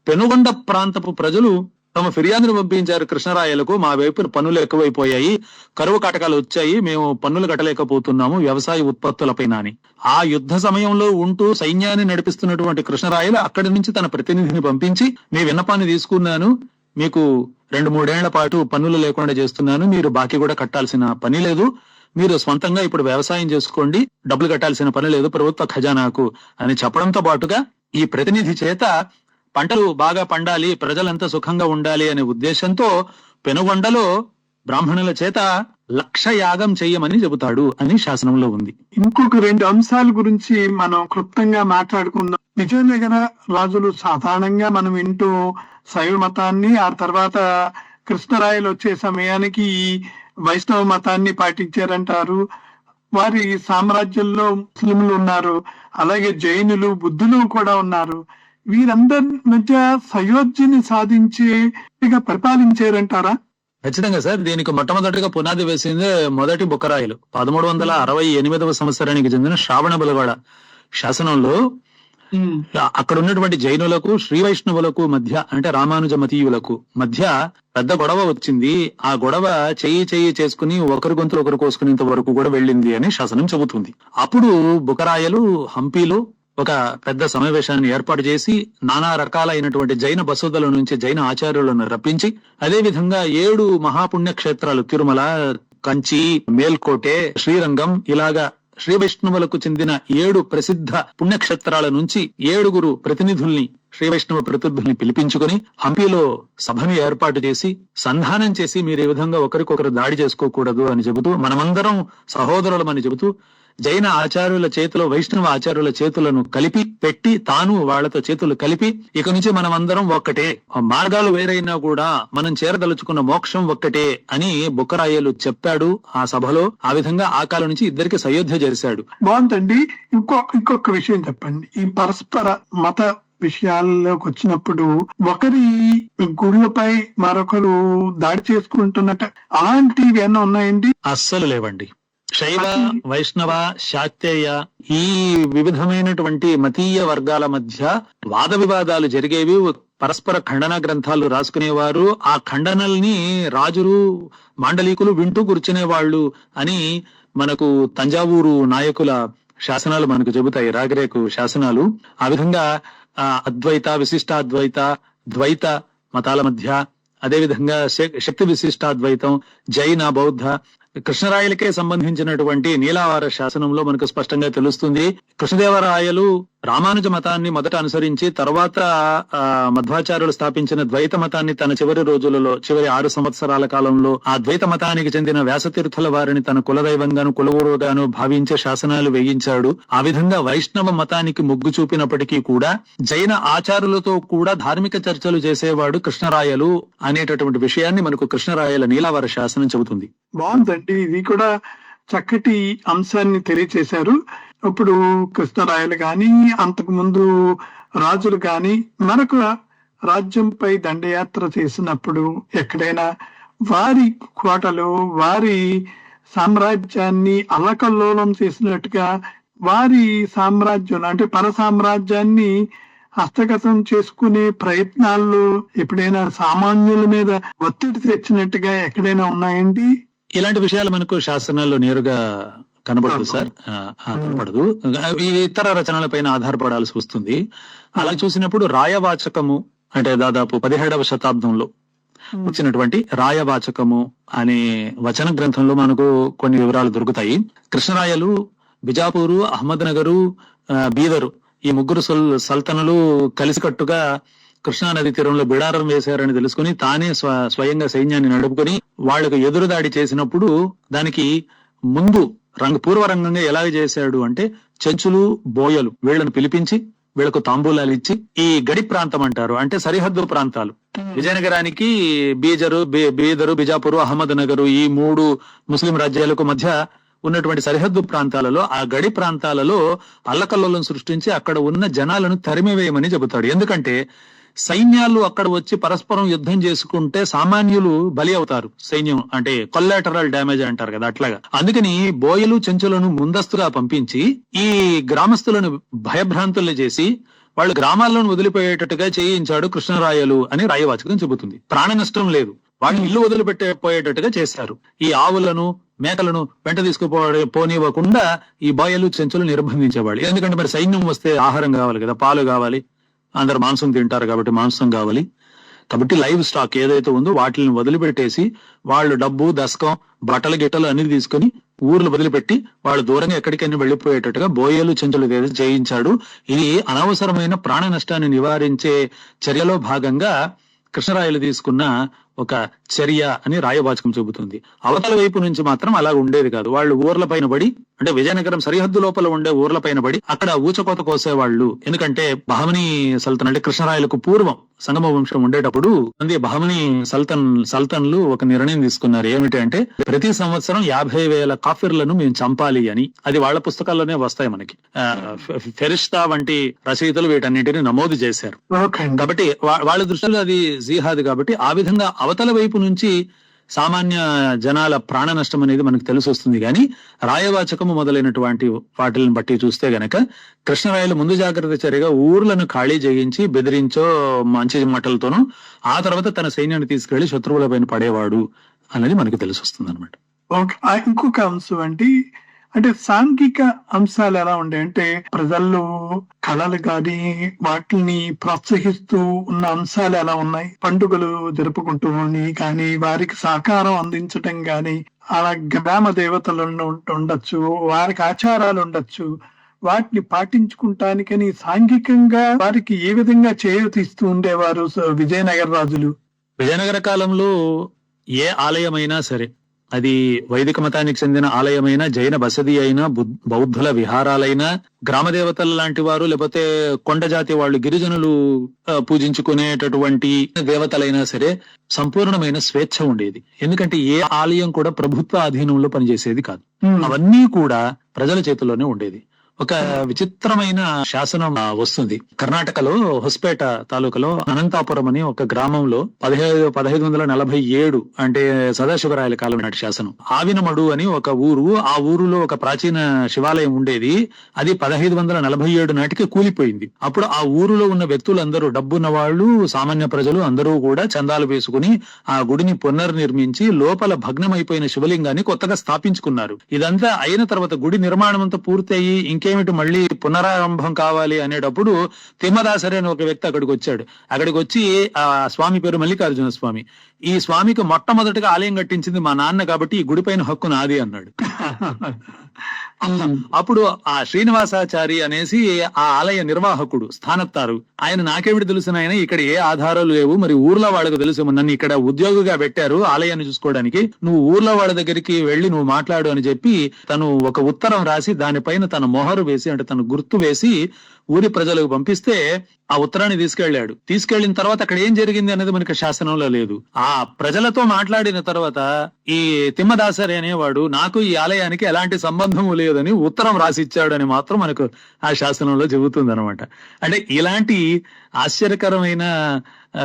పెనుగొండ ప్రాంతపు ప్రజలు తమ ఫిర్యాదును పంపించారు కృష్ణరాయలకు. మా వైపు పన్నులు ఎక్కువైపోయాయి, కరువు కాటకాలు వచ్చాయి, మేము పన్నులు కట్టలేకపోతున్నాము వ్యవసాయ ఉత్పత్తులపైన అని. ఆ యుద్ధ సమయంలో ఉంటూ సైన్యాన్ని నడిపిస్తున్నటువంటి కృష్ణరాయలు అక్కడి నుంచి తన ప్రతినిధిని పంపించి, మీ విన్నపాన్ని తీసుకున్నాను, మీకు 2-3 ఏళ్ల పాటు పన్నులు లేకుండా చేస్తున్నాను, మీరు బాకీ కూడా కట్టాల్సిన పని లేదు, మీరు స్వంతంగా ఇప్పుడు వ్యవసాయం చేసుకోండి, డబ్బులు కట్టాల్సిన పని లేదు ప్రభుత్వ ఖజానాకు అని చెప్పడంతో పాటుగా ఈ ప్రతినిధి చేత పంటలు బాగా పండాలి, ప్రజలంతా సుఖంగా ఉండాలి అనే ఉద్దేశంతో పెనుగొండలో బ్రాహ్మణుల చేత 1,00,000 యాగం చెయ్యమని చెబుతాడు అని శాసనంలో ఉంది. ఇంకొక 2 అంశాల గురించి మనం క్లుప్తంగా మాట్లాడుకుందాం. విజయనగర రాజులు సాధారణంగా మనం వింటూ శైవ మతాన్ని, ఆ తర్వాత కృష్ణరాయలు వచ్చే సమయానికి వైష్ణవ మతాన్ని పాటించారంటారు. వారి సామ్రాజ్యంలో ముస్లింలు ఉన్నారు, అలాగే జైనులు, బుద్ధులు కూడా ఉన్నారు. వీరందరి మధ్య సయోధ్యని సాధించే పరిపాలించారంటారా? ఖచ్చితంగా సార్. దీనికి మొట్టమొదటిగా పునాది వేసింది మొదటి బుక్కరాయలు 1368వ సంవత్సరానికి చెందిన శ్రావణ బెళగొళ శాసనంలో అక్కడ ఉన్నటువంటి జైనులకు, శ్రీ వైష్ణవులకు మధ్య, అంటే రామానుజ మతీయులకు మధ్య పెద్ద గొడవ వచ్చింది. ఆ గొడవ చెయ్యి చేసుకుని ఒకరి గొంతులు ఒకరు కోసుకునేంత వరకు కూడా వెళ్ళింది అని శాసనం చెబుతుంది. అప్పుడు బుక్కరాయలు హంపీలో ఒక పెద్ద సమావేశాన్ని ఏర్పాటు చేసి నానా రకాలైనటువంటి జైన బసోదల నుంచి జైన ఆచార్యులను రప్పించి, అదే విధంగా 7 మహాపుణ్యక్షేత్రాలు, తిరుమల, కంచి, మేల్కోటే, శ్రీరంగం, ఇలాగా శ్రీ వైష్ణవులకు చెందిన 7 ప్రసిద్ధ పుణ్యక్షేత్రాల నుంచి 7 ప్రతినిధుల్ని, శ్రీ వైష్ణవ ప్రతినిధుల్ని పిలిపించుకుని హంపీలో సభని ఏర్పాటు చేసి సంధానం చేసి, మీరు ఈ విధంగా ఒకరికొకరు దాడి చేసుకోకూడదు అని చెబుతూ, మనమందరం సహోదరులమని చెబుతూ, జైన ఆచార్యుల చేతిలో వైష్ణవ ఆచార్యుల చేతులను కలిపి పెట్టి, తాను వాళ్లతో చేతులు కలిపి, ఇక నుంచి మనం అందరం ఒక్కటే, మార్గాలు వేరైనా కూడా మనం చేరదలుచుకున్న మోక్షం ఒక్కటే అని బుక్కరాయలు చెప్పాడు ఆ సభలో. ఆ విధంగా ఆ కాలం నుంచి ఇద్దరికి సయోధ్య చేశాడు. బాగుందండి. ఇంకొక విషయం చెప్పండి. ఈ పరస్పర మత విషయాల్లోకి వచ్చినప్పుడు ఒకరి గుళ్ళపై మరొకరు దాడి చేసుకుంటున్నట్ట, అలాంటివి ఏమన్నా ఉన్నాయండి? అస్సలు లేవండి. శైవ, వైష్ణవ, శాక్తేయ ఈ వివిధమైనటువంటి మతీయ వర్గాల మధ్య వాద వివాదాలు జరిగేవి. పరస్పర ఖండన గ్రంథాలు రాసుకునేవారు. ఆ ఖండనల్ని రాజులు, మాండలికులు వింటూ కూర్చునేవాళ్ళు అని మనకు తంజావూరు నాయకుల శాసనాలు మనకు చెబుతాయి, రాగిరేకు శాసనాలు. ఆ విధంగా అద్వైత, విశిష్టాద్వైత, ద్వైత మతాల మధ్య, అదే విధంగా శక్తి విశిష్టాద్వైతం, జైన, బౌద్ధ, కృష్ణరాయలకే సంబంధించినటువంటి నీలావార శాసనంలో మనకు స్పష్టంగా తెలుస్తుంది. కృష్ణదేవరాయలు రామానుజ మతాన్ని మొదట అనుసరించి తర్వాత మధ్వాచార్యులు స్థాపించిన ద్వైత మతాన్ని తన చివరి రోజులలో, చివరి 6 సంవత్సరాల కాలంలో ఆ ద్వైత మతానికి చెందిన వ్యాసతీర్థుల వారిని తన కులదైవంగాను కులగురువుగాను భావించే శాసనాలు వేయించాడు. ఆ విధంగా వైష్ణవ మతానికి మొగ్గు చూపినప్పటికీ కూడా జైన ఆచారులతో కూడా ధార్మిక చర్చలు చేసేవాడు కృష్ణరాయలు అనేటటువంటి విషయాన్ని మనకు కృష్ణరాయల నీలావార శాసనం చెబుతుంది. బాగుందండి. ఇది కూడా చక్కటి అంశాన్ని తెలియచేశారు. ఇప్పుడు కృష్ణరాయలు గాని, అంతకు ముందు రాజులు గాని మరొక రాజ్యంపై దండయాత్ర చేసినప్పుడు ఎక్కడైనా వారి కోటలు, వారి సామ్రాజ్యాన్ని అల్లకల్లోలం చేసినట్టుగా వారి సామ్రాజ్యం అంటే పర సామ్రాజ్యాన్ని హస్తగతం చేసుకునే ప్రయత్నాల్లో ఎప్పుడైనా సామాన్యుల మీద ఒత్తిడి తెచ్చినట్టుగా ఎక్కడైనా ఉన్నాయండి? ఇలాంటి విషయాలు మనకు శాసనాల్లో నేరుగా కనబడదు సార్, కనబడదు. ఈ ఇతర రచనలపైన ఆధారపడాల్సి వస్తుంది. అలా చూసినప్పుడు రాయవాచకము అంటే దాదాపు 17వ శతాబ్దంలో వచ్చినటువంటి రాయవాచకము అనే వచన గ్రంథంలో మనకు కొన్ని వివరాలు దొరుకుతాయి. కృష్ణరాయలు బిజాపూరు, అహ్మద్ నగరు, బీదరు ఈ 3 సల్తనలు కలిసికట్టుగా కృష్ణా నది తీరంలో బిడారం వేశారని తెలుసుకుని తానే స్వయంగా సైన్యాన్ని నడుపుకొని వాళ్లకు ఎదురుదాడి చేసినప్పుడు దానికి ముందు పూర్వరంగంగా ఎలా చేశాడు అంటే చెంచులు, బోయలు వీళ్లను పిలిపించి వీళ్లకు తాంబూలాలు ఇచ్చి, ఈ గడి ప్రాంతం అంటారు, అంటే సరిహద్దు ప్రాంతాలు, విజయనగరానికి బీదరు, బిజాపూరు, అహ్మద్ నగరు ఈ 3 ముస్లిం రాజ్యాలకు మధ్య ఉన్నటువంటి సరిహద్దు ప్రాంతాలలో, ఆ గడి ప్రాంతాలలో అల్లకల్లోలను సృష్టించి అక్కడ ఉన్న జనాలను తరిమివేయమని చెబుతాడు. ఎందుకంటే సైన్యాలు అక్కడ వచ్చి పరస్పరం యుద్ధం చేసుకుంటే సామాన్యులు బలి అవుతారు. సైన్యం అంటే కొల్లాటరల్ డ్యామేజ్ అంటారు కదా, అట్లాగా. అందుకని బోయలు చెంచులను ముందస్తుగా పంపించి ఈ గ్రామస్తులను భయభ్రాంతులు చేసి వాళ్ళు గ్రామాలను వదిలిపోయేటట్టుగా చేయించాడు కృష్ణరాయలు అని రాయవాచకం చెబుతుంది. ప్రాణ నష్టం లేదు, వాళ్ళు ఇల్లు పోయేటట్టుగా చేశారు. ఈ ఆవులను మేకలను వెంట పోనివ్వకుండా ఈ బోయలు చెంచులు నిర్బంధించేవాళ్ళు. ఎందుకంటే మరి సైన్యం వస్తే ఆహారం కావాలి కదా, పాలు కావాలి, అందరు మాంసం తింటారు కాబట్టి మాంసం కావాలి. కాబట్టి లైవ్ స్టాక్ ఏదైతే ఉందో వాటిని వదిలిపెట్టేసి వాళ్ళు డబ్బు, దశకం, బట్టలు గిట్టలు అన్ని తీసుకుని ఊర్లు వదిలిపెట్టి వాళ్ళు దూరంగా ఎక్కడికైనా వెళ్లిపోయేటట్టుగా బోయలు చెంచులు చేయించాడు. ఇది అనవసరమైన ప్రాణ నష్టాన్ని నివారించే చర్యలో భాగంగా కృష్ణరాయలు తీసుకున్న ఒక చర్య అని రాయవాచకం చెబుతుంది. అవతల వైపు నుంచి మాత్రం అలా ఉండేది కాదు. వాళ్ళు ఊర్ల పైన పడి, అంటే విజయనగరం సరిహద్దు లోపల ఉండే ఊర్ల పైన పడి అక్కడ ఊచకోత కోసేవాళ్ళు. ఎందుకంటే బహమనీ సల్తన్ అంటే కృష్ణరాయలకు పూర్వం సంగమ వంశం ఉండేటప్పుడు బహమనీ సల్తన్లు ఒక నిర్ణయం తీసుకున్నారు. ఏమిటి అంటే ప్రతి సంవత్సరం 50,000 కాఫిర్లను మేము చంపాలి అని. అది వాళ్ళ పుస్తకాల్లోనే వస్తాయి మనకి. ఫెరిష్తా వంటి రచయితలు వీటన్నిటిని నమోదు చేశారు. కాబట్టి వాళ్ళ దృష్టిలో అది జిహాద్. కాబట్టి ఆ విధంగా అవతల వైపు నుంచి సామాన్య జనాల ప్రాణ నష్టం అనేది మనకు తెలిసి వస్తుంది. కానీ రాయవాచకము మొదలైనటువంటి వాటిని బట్టి చూస్తే గనక కృష్ణరాయలు ముందు జాగ్రత్త చర్యగా ఊర్లను ఖాళీ చేయించి బెదిరించో మంచి మాటలతోనూ ఆ తర్వాత తన సైన్యాన్ని తీసుకెళ్లి శత్రువుల పైన పడేవాడు అనేది మనకు తెలిసి వస్తుంది అనమాట. ఇంకొక అంశం అంటే సాంఘిక అంశాలు ఎలా ఉండే అంటే ప్రజల్లో కళలు గాని వాటిని ప్రోత్సహిస్తూ ఉన్న అంశాలు ఎలా ఉన్నాయి? పండుగలు జరుపుకుంటూ కానీ వారికి సహకారం అందించటం గాని, అలా గ్రామ దేవతలు ఉండొచ్చు, వారికి ఆచారాలు ఉండొచ్చు, వాటిని పాటించుకుంటానికని సాంఘికంగా వారికి ఏ విధంగా చేయూతిస్తూ ఉండేవారు విజయనగర రాజులు? విజయనగర కాలంలో ఏ ఆలయమైనా సరే, అది వైదిక మతానికి చెందిన ఆలయమైనా, జైన బసది అయినా, బౌద్ధుల విహారాలైనా, గ్రామ దేవతల లాంటి వారు లేకపోతే కొండ జాతి వాళ్ళు గిరిజనులు పూజించుకునేటటువంటి దేవతలైనా సరే సంపూర్ణమైన స్వేచ్ఛ ఉండేది. ఎందుకంటే ఏ ఆలయం కూడా ప్రభుత్వ అధీనంలో పనిచేసేది కాదు. అవన్నీ కూడా ప్రజల చేతుల్లోనే ఉండేది. ఒక విచిత్రమైన శాసనం వస్తుంది. కర్ణాటకలో హొస్పేట తాలూకాలో అనంతాపురం అని ఒక గ్రామంలో 1547 అంటే సదాశివరాయల కాలం నాటి శాసనం. ఆవినమడు అని ఒక ఊరు, ఆ ఊరులో ఒక ప్రాచీన శివాలయం ఉండేది. అది 1547 నాటికి కూలిపోయింది. అప్పుడు ఆ ఊరులో ఉన్న వ్యక్తులందరూ, డబ్బున్న వాళ్ళు, సామాన్య ప్రజలు అందరూ కూడా చందాలు వేసుకుని ఆ గుడిని పునర్నిర్మించి లోపల భగ్నమైపోయిన శివలింగాన్ని కొత్తగా స్థాపించుకున్నారు. ఇదంతా అయిన తర్వాత గుడి నిర్మాణం అంతా పూర్తయి ఇంకేమిటి మళ్ళీ పునరారంభం కావాలి అనేటప్పుడు తిమ్మదాసరి అని ఒక వ్యక్తి అక్కడికి వచ్చాడు. అక్కడికి వచ్చి ఆ స్వామి పేరు మల్లికార్జున స్వామి. ఈ స్వామికి మొట్టమొదటిగా ఆలయం కట్టించింది మా నాన్న కాబట్టి ఈ గుడిపైన హక్కు నాది అన్నాడు. అప్పుడు ఆ శ్రీనివాసాచారి అనేసి ఆ ఆలయ నిర్వాహకుడు, స్థానత్తారు, ఆయన నాకేమిటి తెలుసు ఆయన, ఇక్కడ ఏ ఆధారాలు లేవు, మరి ఊర్లో వాళ్ళకు తెలుసు, నన్ను ఇక్కడ ఉద్యోగిగా పెట్టారు ఆలయాన్ని చూసుకోవడానికి, నువ్వు ఊర్లో వాళ్ళ దగ్గరికి వెళ్లి నువ్వు మాట్లాడు అని చెప్పి తను ఒక ఉత్తరం రాసి దానిపైన తన మొహరు వేసి, అంటే తన గుర్తు వేసి ఊరి ప్రజలకు పంపిస్తే ఆ ఉత్తరాన్ని తీసుకెళ్లిన తర్వాత అక్కడ ఏం జరిగింది అనేది మనకి శాసనంలో లేదు. ఆ ప్రజలతో మాట్లాడిన తర్వాత ఈ తిమ్మదాసరి అనేవాడు నాకు ఈ ఆలయానికి ఎలాంటి సంబంధము లేదని ఉత్తరం రాసిచ్చాడు అని మాత్రం మనకు ఆ శాసనంలో చెబుతుంది అనమాట. అంటే ఇలాంటి ఆశ్చర్యకరమైన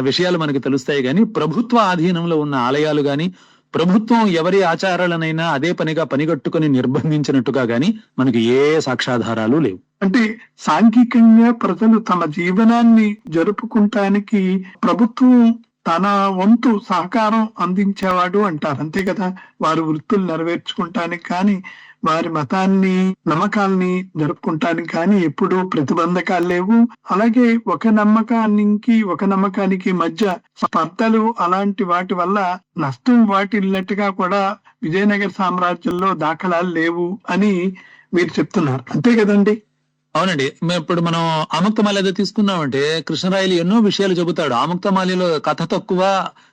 విషయాలు మనకు తెలుస్తాయి. కానీ ప్రభుత్వ ఆధీనంలో ఉన్న ఆలయాలు గాని, ప్రభుత్వం ఎవరి ఆచారాలనైనా అదే పనిగా పనిగట్టుకుని నిర్బంధించినట్టుగా గాని మనకి ఏ సాక్ష్యాధారాలు లేవు. అంటే సాంఘికంగా ప్రజలు తమ జీవనాన్ని జరుపుకుంటానికి ప్రభుత్వం తన వంతు సహకారం అందించేవాడు అంటారు, అంతే కదా? వారి వృత్తులు నెరవేర్చుకుంటానికి కానీ, వారి మతాన్ని, నమ్మకాల్ని జరుపుకుంటానికి కానీ ఎప్పుడూ ప్రతిబంధకాలు లేవు. అలాగే ఒక నమ్మకానికి మధ్య స్పర్ధలు అలాంటి వాటి వల్ల నష్టం వాటిల్లినట్టుగా కూడా విజయనగర సామ్రాజ్యంలో దాఖలాలు లేవు అని మీరు చెప్తున్నారు, అంతే కదండి? అవునండి. ఇప్పుడు మనం ఆముక్తమాల్యద తీసుకున్నామంటే కృష్ణరాయలు ఎన్నో విషయాలు చెబుతాడు. ఆముక్తమాల్యలో కథ తక్కువ,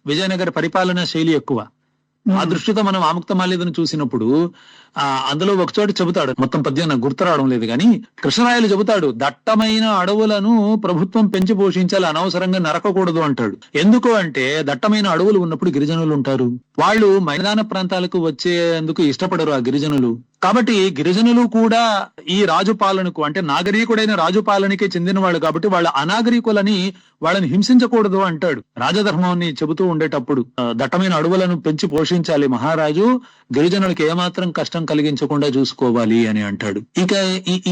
విజయనగర పరిపాలన శైలి ఎక్కువ. ఆ దృష్టితో మనం ఆముక్తమాల్యదను చూసినప్పుడు అందులో ఒకచోట చెబుతాడు, మొత్తం పద్యం నాకు గుర్తు రావడం లేదు కానీ కృష్ణరాయలు చెబుతాడు, దట్టమైన అడవులను ప్రభుత్వం పెంచి పోషించాలి, అనవసరంగా నరకకూడదు అంటాడు. ఎందుకు అంటే దట్టమైన అడవులు ఉన్నప్పుడు గిరిజనులు ఉంటారు, వాళ్ళు మైదాన ప్రాంతాలకు వచ్చేందుకు ఇష్టపడరు ఆ గిరిజనులు. కాబట్టి గిరిజనులు కూడా ఈ రాజు పాలనకు అంటే నాగరికుడైన రాజు పాలనకే చెందిన వాళ్ళు కాబట్టి వాళ్ళ అనాగరికులని వాళ్ళని హింసించకూడదు అంటాడు. రాజధర్మాన్ని చెబుతూ ఉండేటప్పుడు దట్టమైన అడవులను పెంచి పోషించాలి మహారాజు, గిరిజనులకు ఏమాత్రం కష్టం కలిగించకుండా చూసుకోవాలి అని అంటాడు. ఇక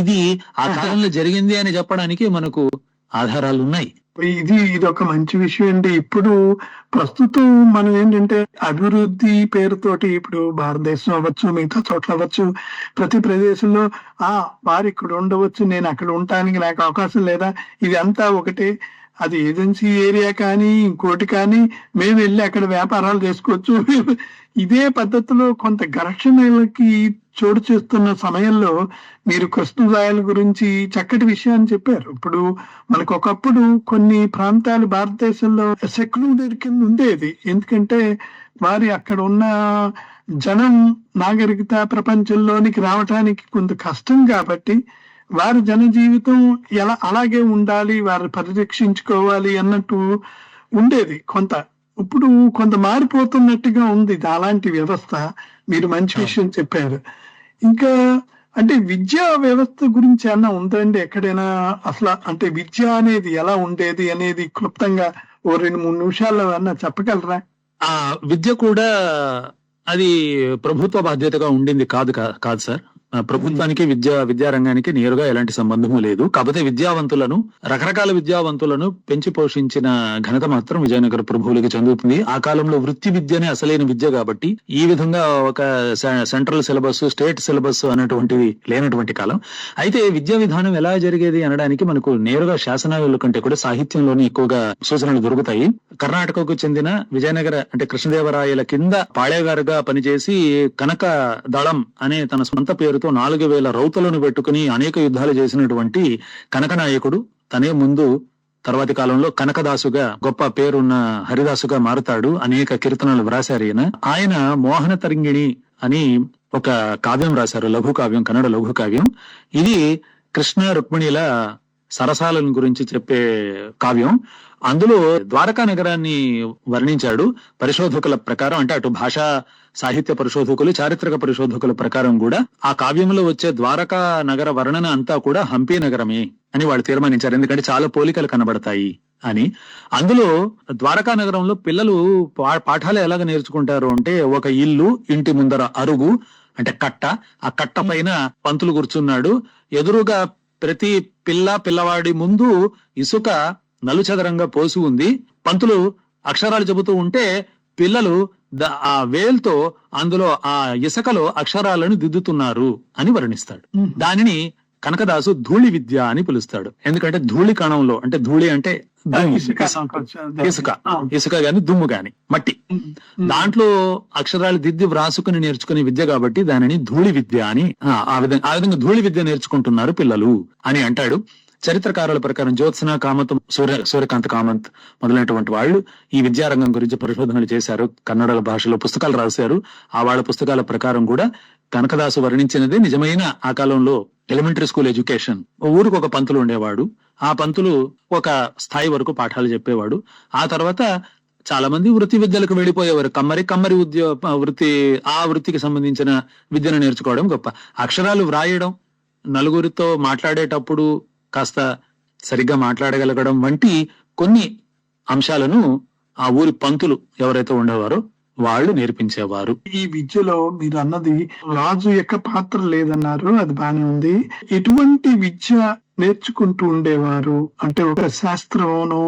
ఇది ఆ కాలంలో జరిగింది అని చెప్పడానికి మనకు ఆధారాలు ఉన్నాయి. ఇది ఒక మంచి విషయం అండి. ఇప్పుడు ప్రస్తుతం మనం ఏంటంటే అభివృద్ధి పేరుతోటి ఇప్పుడు భారతదేశం అవ్వచ్చు, మిగతా చోట్ల అవ్వచ్చు, ప్రతి ప్రదేశంలో వారు ఇక్కడ ఉండవచ్చు, నేను అక్కడ ఉండటానికి నాకు అవకాశం లేదా, ఇది అంతా ఒకటే. అది ఏజెన్సీ ఏరియా కానీ ఇంకోటి కానీ మేము వెళ్ళి అక్కడ వ్యాపారాలు చేసుకోవచ్చు. ఇదే పద్ధతిలో కొంత ఘర్షణలకి చోటు చేస్తున్న సమయంలో మీరు కృష్ణరాయల గురించి చక్కటి విషయాన్ని చెప్పారు. ఇప్పుడు మనకు ఒకప్పుడు కొన్ని ప్రాంతాలు భారతదేశంలో సెక్లూడెడ్ కింద ఉండేది, ఎందుకంటే వారి అక్కడ ఉన్న జనం నాగరికత ప్రపంచంలోనికి రావటానికి కొంత కష్టం కాబట్టి వారి జనజీవితం ఎలా అలాగే ఉండాలి, వారిని పరిరక్షించుకోవాలి అన్నట్టు ఉండేది కొంత. ఇప్పుడు కొంత మారిపోతున్నట్టుగా ఉంది అలాంటి వ్యవస్థ. మీరు మంచి విషయం చెప్పారు. ఇంకా అంటే విద్యా వ్యవస్థ గురించి ఏమన్నా ఉందండి ఎక్కడైనా అసలు? అంటే విద్య అనేది ఎలా ఉండేది అనేది క్లుప్తంగా 2-3 నిమిషాల్లో అన్నా చెప్పగలరా? విద్య కూడా అది ప్రభుత్వ బాధ్యతగా ఉండింది కాదు సార్. ప్రభుత్వానికి విద్యారంగానికి నేరుగా ఎలాంటి సంబంధము లేదు. కాకపోతే విద్యావంతులను, రకరకాల విద్యావంతులను పెంచి పోషించిన ఘనత మాత్రం విజయనగర ప్రభువులకి చెందుతుంది. ఆ కాలంలో వృత్తి విద్యనే అసలైన విద్య కాబట్టి ఈ విధంగా ఒక సెంట్రల్ సిలబస్, స్టేట్ సిలబస్ అనేటువంటివి లేనటువంటి కాలం. అయితే విద్యా విధానం ఎలా జరిగేది అనడానికి మనకు నేరుగా శాసనాల కంటే కూడా సాహిత్యంలోనే ఎక్కువగా సూచనలు దొరుకుతాయి. కర్ణాటకకు చెందిన విజయనగర అంటే కృష్ణదేవరాయల కింద పాళేగారుగా పనిచేసి కనక దళం అనే తన సొంత పేరుతో 4000 రౌతులను పెట్టుకుని అనేక యుద్ధాలు చేసినటువంటి కనక నాయకుడు తనే ముందు తర్వాతి కాలంలో కనకదాసుగా గొప్ప పేరున్న హరిదాసుగా మారుతాడు. అనేక కీర్తనలు వ్రాశారు ఆయన మోహన తరంగిణి అని ఒక కావ్యం రాశారు, లఘు కావ్యం, కన్నడ లఘు కావ్యం. ఇది కృష్ణ రుక్మిణిల సరసాలను గురించి చెప్పే కావ్యం. అందులో ద్వారకా నగరాన్ని వర్ణించాడు. పరిశోధకుల ప్రకారం అంటే అటు భాషా సాహిత్య పరిశోధకులు, చారిత్రక పరిశోధకుల ప్రకారం కూడా ఆ కావ్యంలో వచ్చే ద్వారకా నగర వర్ణన అంతా కూడా హంపి నగరమే అని వాళ్ళు తీర్మానించారు. ఎందుకంటే చాలా పోలికలు కనబడతాయి అని. అందులో ద్వారకా నగరంలో పిల్లలు పాఠాలు ఎలాగ నేర్చుకుంటారు అంటే ఒక ఇల్లు, ఇంటి ముందర అరుగు అంటే కట్ట, ఆ కట్ట పైన పంతులు కూర్చున్నాడు, ఎదురుగా ప్రతి పిల్లవాడి ముందు ఇసుక నలుచదరంగా పోసి ఉంది, పంతులు అక్షరాలు చెబుతూ ఉంటే పిల్లలు ఆ వేల్తో అందులో ఆ ఇసుకలో అక్షరాలను దిద్దుతున్నారు అని వర్ణిస్తాడు. దానిని కనకదాసు ధూళి విద్య అని పిలుస్తాడు. ఎందుకంటే ధూళి కణంలో అంటే ధూళి అంటే ఇసుక గాని దుమ్ము గాని మట్టి, దాంట్లో అక్షరాలు దిద్ది వ్రాసుకుని నేర్చుకునే విద్య కాబట్టి దానిని ధూళి విద్య అని ఆ విధంగా ధూళి విద్య నేర్చుకుంటున్నారు పిల్లలు అని అంటాడు. చరిత్రకారుల ప్రకారం జ్యోత్సన కామత్, సూర్యకాంత్ కామంత్ మొదలైనటువంటి వాళ్ళు ఈ విద్యారంగం గురించి పరిశోధనలు చేశారు, కన్నడ భాషలో పుస్తకాలు రాశారు. ఆ వాళ్ళ పుస్తకాల ప్రకారం కూడా కనకదాసు వర్ణించినదే నిజమైన ఆ కాలంలో ఎలిమెంటరీ స్కూల్ ఎడ్యుకేషన్. ఊరికి ఒక పంతులు ఉండేవాడు, ఆ పంతులు ఒక స్థాయి వరకు పాఠాలు చెప్పేవాడు. ఆ తర్వాత చాలా మంది వృత్తి విద్యలకు వెళ్ళిపోయేవారు. కమ్మరి వృత్తికి సంబంధించిన విద్యను నేర్చుకోవడం గొప్ప. అక్షరాలు వ్రాయడం, నలుగురితో మాట్లాడేటప్పుడు కాస్త సరిగ్గా మాట్లాడగలగడం వంటి కొన్ని అంశాలను ఆ ఊరి పంతులు ఎవరైతే ఉండేవారో వాళ్ళు నేర్పించేవారు. ఈ విద్యలో మీరు అన్నది రాజు యొక్క పాత్ర లేదన్నారు, అది బానే ఉంది. ఎటువంటి విద్య నేర్చుకుంటూ ఉండేవారు అంటే ఒక శాస్త్రమును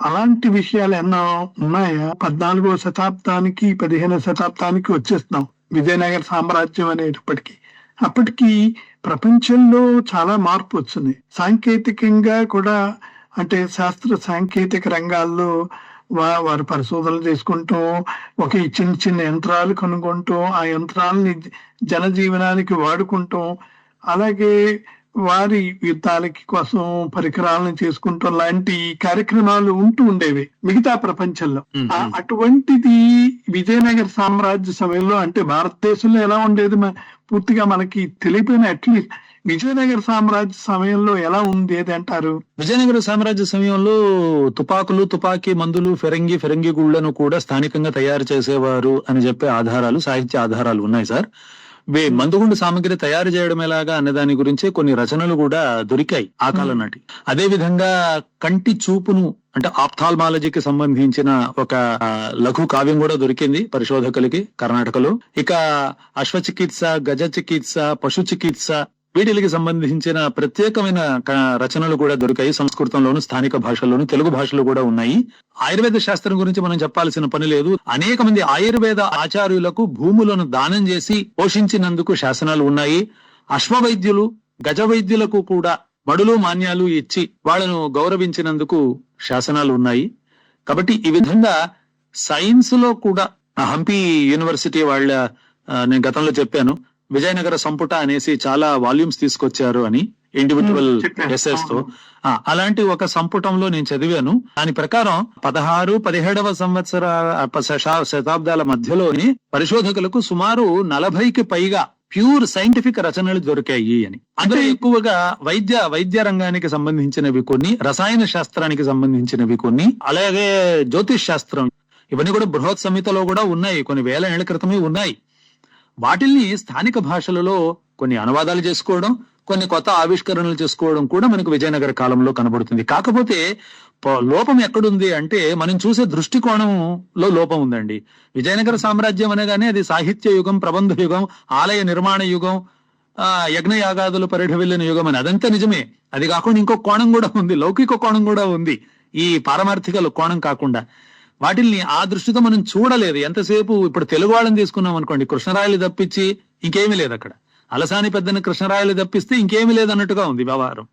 అలాంటి విషయాలు ఎన్నో ఉన్నాయా? 14వ శతాబ్దానికి 15వ శతాబ్దానికి వచ్చేస్తున్నాం. విజయనగర సామ్రాజ్యం అనేటప్పటికీ అప్పటికి ప్రపంచంలో చాలా మార్పు వచ్చింది. సాంకేతికంగా కూడా అంటే శాస్త్ర సాంకేతిక రంగాల్లో వారు పరిశోధనలు చేసుకుంటాం, ఒక చిన్న చిన్న యంత్రాలు కనుక్కుంటాం, ఆ యంత్రాలని జనజీవనానికి వాడుకుంటాం. అలాగే వారి యుద్ధాలకి కోసం పరికరాలను చేసుకుంటాం లాంటి కార్యక్రమాలు ఉంటూ ఉండేవి మిగతా ప్రపంచంలో. అటువంటిది విజయనగర సామ్రాజ్య సమయంలో, అంటే భారతదేశంలో ఎలా ఉండేది పూర్తిగా మనకి తెలియపోయిన, అట్లీస్ట్ విజయనగర సామ్రాజ్య సమయంలో ఎలా ఉండేది అంటారు? విజయనగర సామ్రాజ్య సమయంలో తుపాకులు, తుపాకీ మందులు, ఫిరంగి గుళ్లను కూడా స్థానికంగా తయారు చేసేవారు అని చెప్పే ఆధారాలు, సాహిత్య ఆధారాలు ఉన్నాయి సార్. మందుగుండు సామగ్రి తయారు చేయడం ఎలాగా అనే దాని గురించి కొన్ని రచనలు కూడా దొరికాయి ఆ కాలం నాటి. అదే విధంగా కంటి చూపును, అంటే ఆప్థాల్మాలజీకి సంబంధించిన ఒక లఘు కావ్యం కూడా దొరికింది పరిశోధకులకి కర్ణాటకలో. ఇక అశ్వచికిత్స, గజ చికిత్స, పశు చికిత్స, వీటికి సంబంధించిన ప్రత్యేకమైన రచనలు కూడా దొరికాయి. సంస్కృతంలోను, స్థానిక భాషల్లోను, తెలుగు భాషలో కూడా ఉన్నాయి. ఆయుర్వేద శాస్త్రం గురించి మనం చెప్పాల్సిన పని లేదు. అనేక మంది ఆయుర్వేద ఆచార్యులకు భూములను దానం చేసి పోషించినందుకు శాసనాలు ఉన్నాయి. అశ్వవైద్యులు, గజ వైద్యులకు కూడా మడులు, మాన్యాలు ఇచ్చి వాళ్ళను గౌరవించినందుకు శాసనాలు ఉన్నాయి. కాబట్టి ఈ విధంగా సైన్స్ లో కూడా హంపి యూనివర్సిటీ వాళ్ళ, నేను గతంలో చెప్పాను, విజయనగర సంపుట అనేసి చాలా వాల్యూమ్స్ తీసుకొచ్చారు అని, ఇండివిజువల్ ఎస్ఎస్ తో. అలాంటి ఒక సంపుటంలో నేను చదివాను. దాని ప్రకారం 16, 17వ శతాబ్దాల మధ్యలోని పరిశోధకులకు సుమారు 40కి పైగా ప్యూర్ సైంటిఫిక్ రచనలు దొరికాయి అని. అందులో ఎక్కువగా వైద్య రంగానికి సంబంధించినవి కొన్ని, రసాయన శాస్త్రానికి సంబంధించినవి కొన్ని, అలాగే జ్యోతిష్ శాస్త్రం, ఇవన్నీ కూడా బృహత్ సంహితలో కూడా ఉన్నాయి, కొన్ని వేల ఏళ్ల క్రితమే ఉన్నాయి. వాటిల్ని స్థానిక భాషలలో కొన్ని అనువాదాలు చేసుకోవడం, కొన్ని కొత్త ఆవిష్కరణలు చేసుకోవడం కూడా మనకు విజయనగర కాలంలో కనబడుతుంది. కాకపోతే లోపం ఎక్కడుంది అంటే మనం చూసే దృష్టికోణంలో లోపం ఉందండి. విజయనగర సామ్రాజ్యం అనగానే అది సాహిత్య యుగం, ప్రబంధ యుగం, ఆలయ నిర్మాణ యుగం, యజ్ఞయాగాదులు పరిఢవిల్లిన యుగం అని. అదంతా నిజమే. అది కాకుండా ఇంకో కోణం కూడా ఉంది, లౌకిక కోణం కూడా ఉంది, ఈ పారమార్థిక కోణం కాకుండా. వాటిల్ని ఆ దృష్టితో మనం చూడలేదు ఎంతసేపు. ఇప్పుడు తెలుగు వాళ్ళని తీసుకున్నాం అనుకోండి, కృష్ణరాయలు తప్పించి ఇంకేమీ లేదు అక్కడ. అలసాని పెద్దని కృష్ణరాయలు తప్పిస్తే ఇంకేమీ లేదు అన్నట్టుగా ఉంది వ్యవహారం.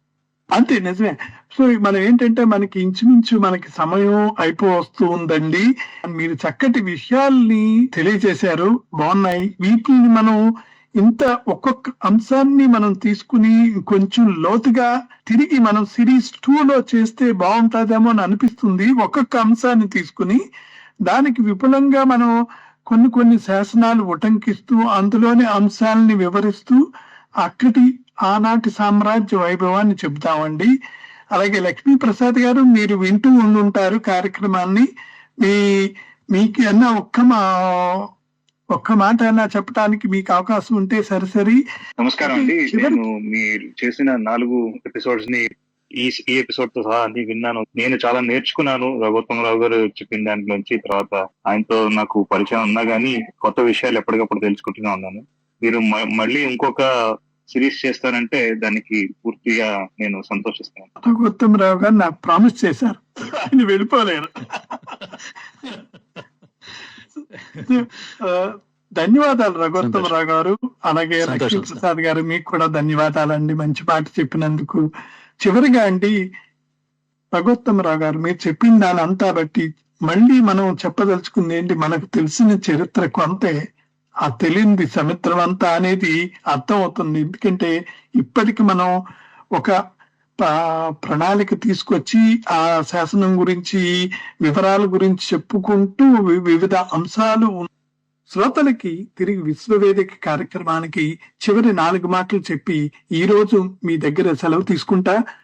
అంతే, నిజమే. సో మనం ఏంటంటే మనకి ఇంచుమించు మనకి సమయం అయిపోతూ ఉందండి. మీరు చక్కటి విషయాల్ని తెలియజేశారు, బాగున్నాయి. వీటిని మనం ఇంత ఒక్కొక్క అంశాన్ని మనం తీసుకుని కొంచెం లోతుగా తిరిగి మనం సిరీస్ 2లో చేస్తే బాగుంటుందేమో అని అనిపిస్తుంది. ఒక్కొక్క అంశాన్ని తీసుకుని దానికి విపులంగా మనం కొన్ని శాసనాలు ఉటంకిస్తూ అందులోని అంశాలని వివరిస్తూ అక్కడి ఆనాటి సామ్రాజ్య వైభవాన్ని చెబుతామండి. అలాగే లక్ష్మీ ప్రసాద్ గారు, మీరు వింటూ ఉండుంటారు కార్యక్రమాన్ని. మీకు అన్న ఒక్క మాట అయినా చెప్పడానికి మీకు అవకాశం ఉంటే సరి. నమస్కారం అండి. నేను మీరు చేసిన 4 ఎపిసోడ్స్ ని ఈ ఎపిసోడ్ తో సహా అన్ని విన్నాను. నేను చాలా నేర్చుకున్నాను రఘుత్తంరావు గారు చెప్పిన దాని నుంచి. తర్వాత ఆయనతో నాకు పరిచయం ఉన్నా గానీ కొత్త విషయాలు ఎప్పటికప్పుడు తెలుసుకుంటూనే ఉన్నాను. మీరు మళ్ళీ ఇంకొక సిరీస్ చేస్తానంటే దానికి పూర్తిగా నేను సంతోషిస్తాను. రఘుత్తంరావు గారు నాకు ప్రామిస్ చేశారు, ఆయన వెళ్ళిపోలేరు. ధన్యవాదాలు రఘుత్తంరావు గారు. అలాగే లక్ష్మీ ప్రసాద్ గారు, మీకు కూడా ధన్యవాదాలండి మంచి మాట చెప్పినందుకు. చివరిగా అండి రఘుత్తంరావు గారు, మీరు చెప్పిన దాని అంతా బట్టి మళ్ళీ మనం చెప్పదలుచుకుంది ఏంటి, మనకు తెలిసిన చరిత్ర కొంతే, ఆ తెలియంది సముద్రం అంతా అనేది అర్థం అవుతుంది. ఎందుకంటే ఇప్పటికి మనం ఒక ప్రణాళిక తీసుకొచ్చి ఆ శాసనం గురించి, వివరాల గురించి చెప్పుకుంటూ వివిధ అంశాలు శ్రోతలకి తిరిగి విశ్వవేదిక కార్యక్రమానికి చివరి 4 మాటలు చెప్పి ఈ రోజు మీ దగ్గర సెలవు తీసుకుంటా.